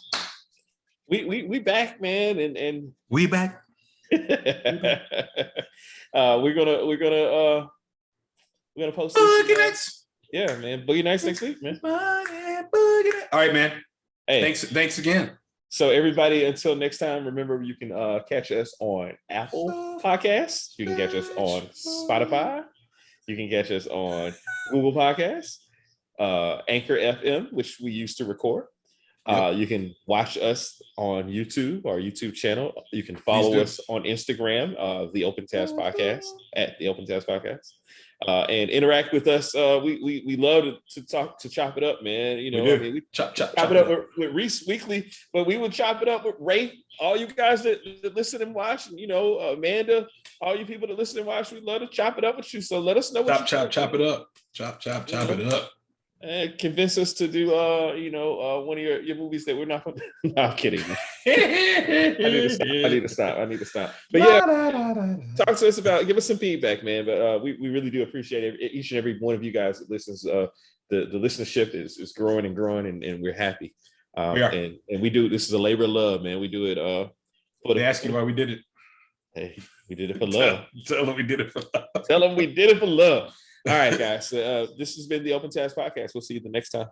We back, man, and we back. We're gonna post this. Boogie Nights. Yeah, man. Boogie Nights next week, man. Boogie Nights. All right, man. Hey, thanks again. So everybody, until next time, remember you can catch us on Apple Podcasts. You can catch us on Spotify. You can catch us on Google Podcasts, Anchor FM, which we used to record. You can watch us on YouTube, our YouTube channel. You can follow us on Instagram, the Open Task Podcast, at the Open Task Podcast, and interact with us. We love to chop it up, man. You know, we chop it up with Reese weekly, but we would chop it up with Ray. All you guys that listen and watch, and, you know, Amanda, all you people that listen and watch, we love to chop it up with you. So let us know what chop it up. Chop it up. And convince us to do one of your movies that we're not gonna no, I'm kidding. I need to stop. But talk to us give us some feedback, man. But we really do appreciate each and every one of you guys that listens. The listenership is growing and growing, and we're happy. We are. And we do this is a labor of love, man. We do it they ask you why we did it. Hey, we did it for love. Tell them we did it for love. Tell them we did it for love. All right, guys. This has been the Open Task Podcast. We'll see you the next time.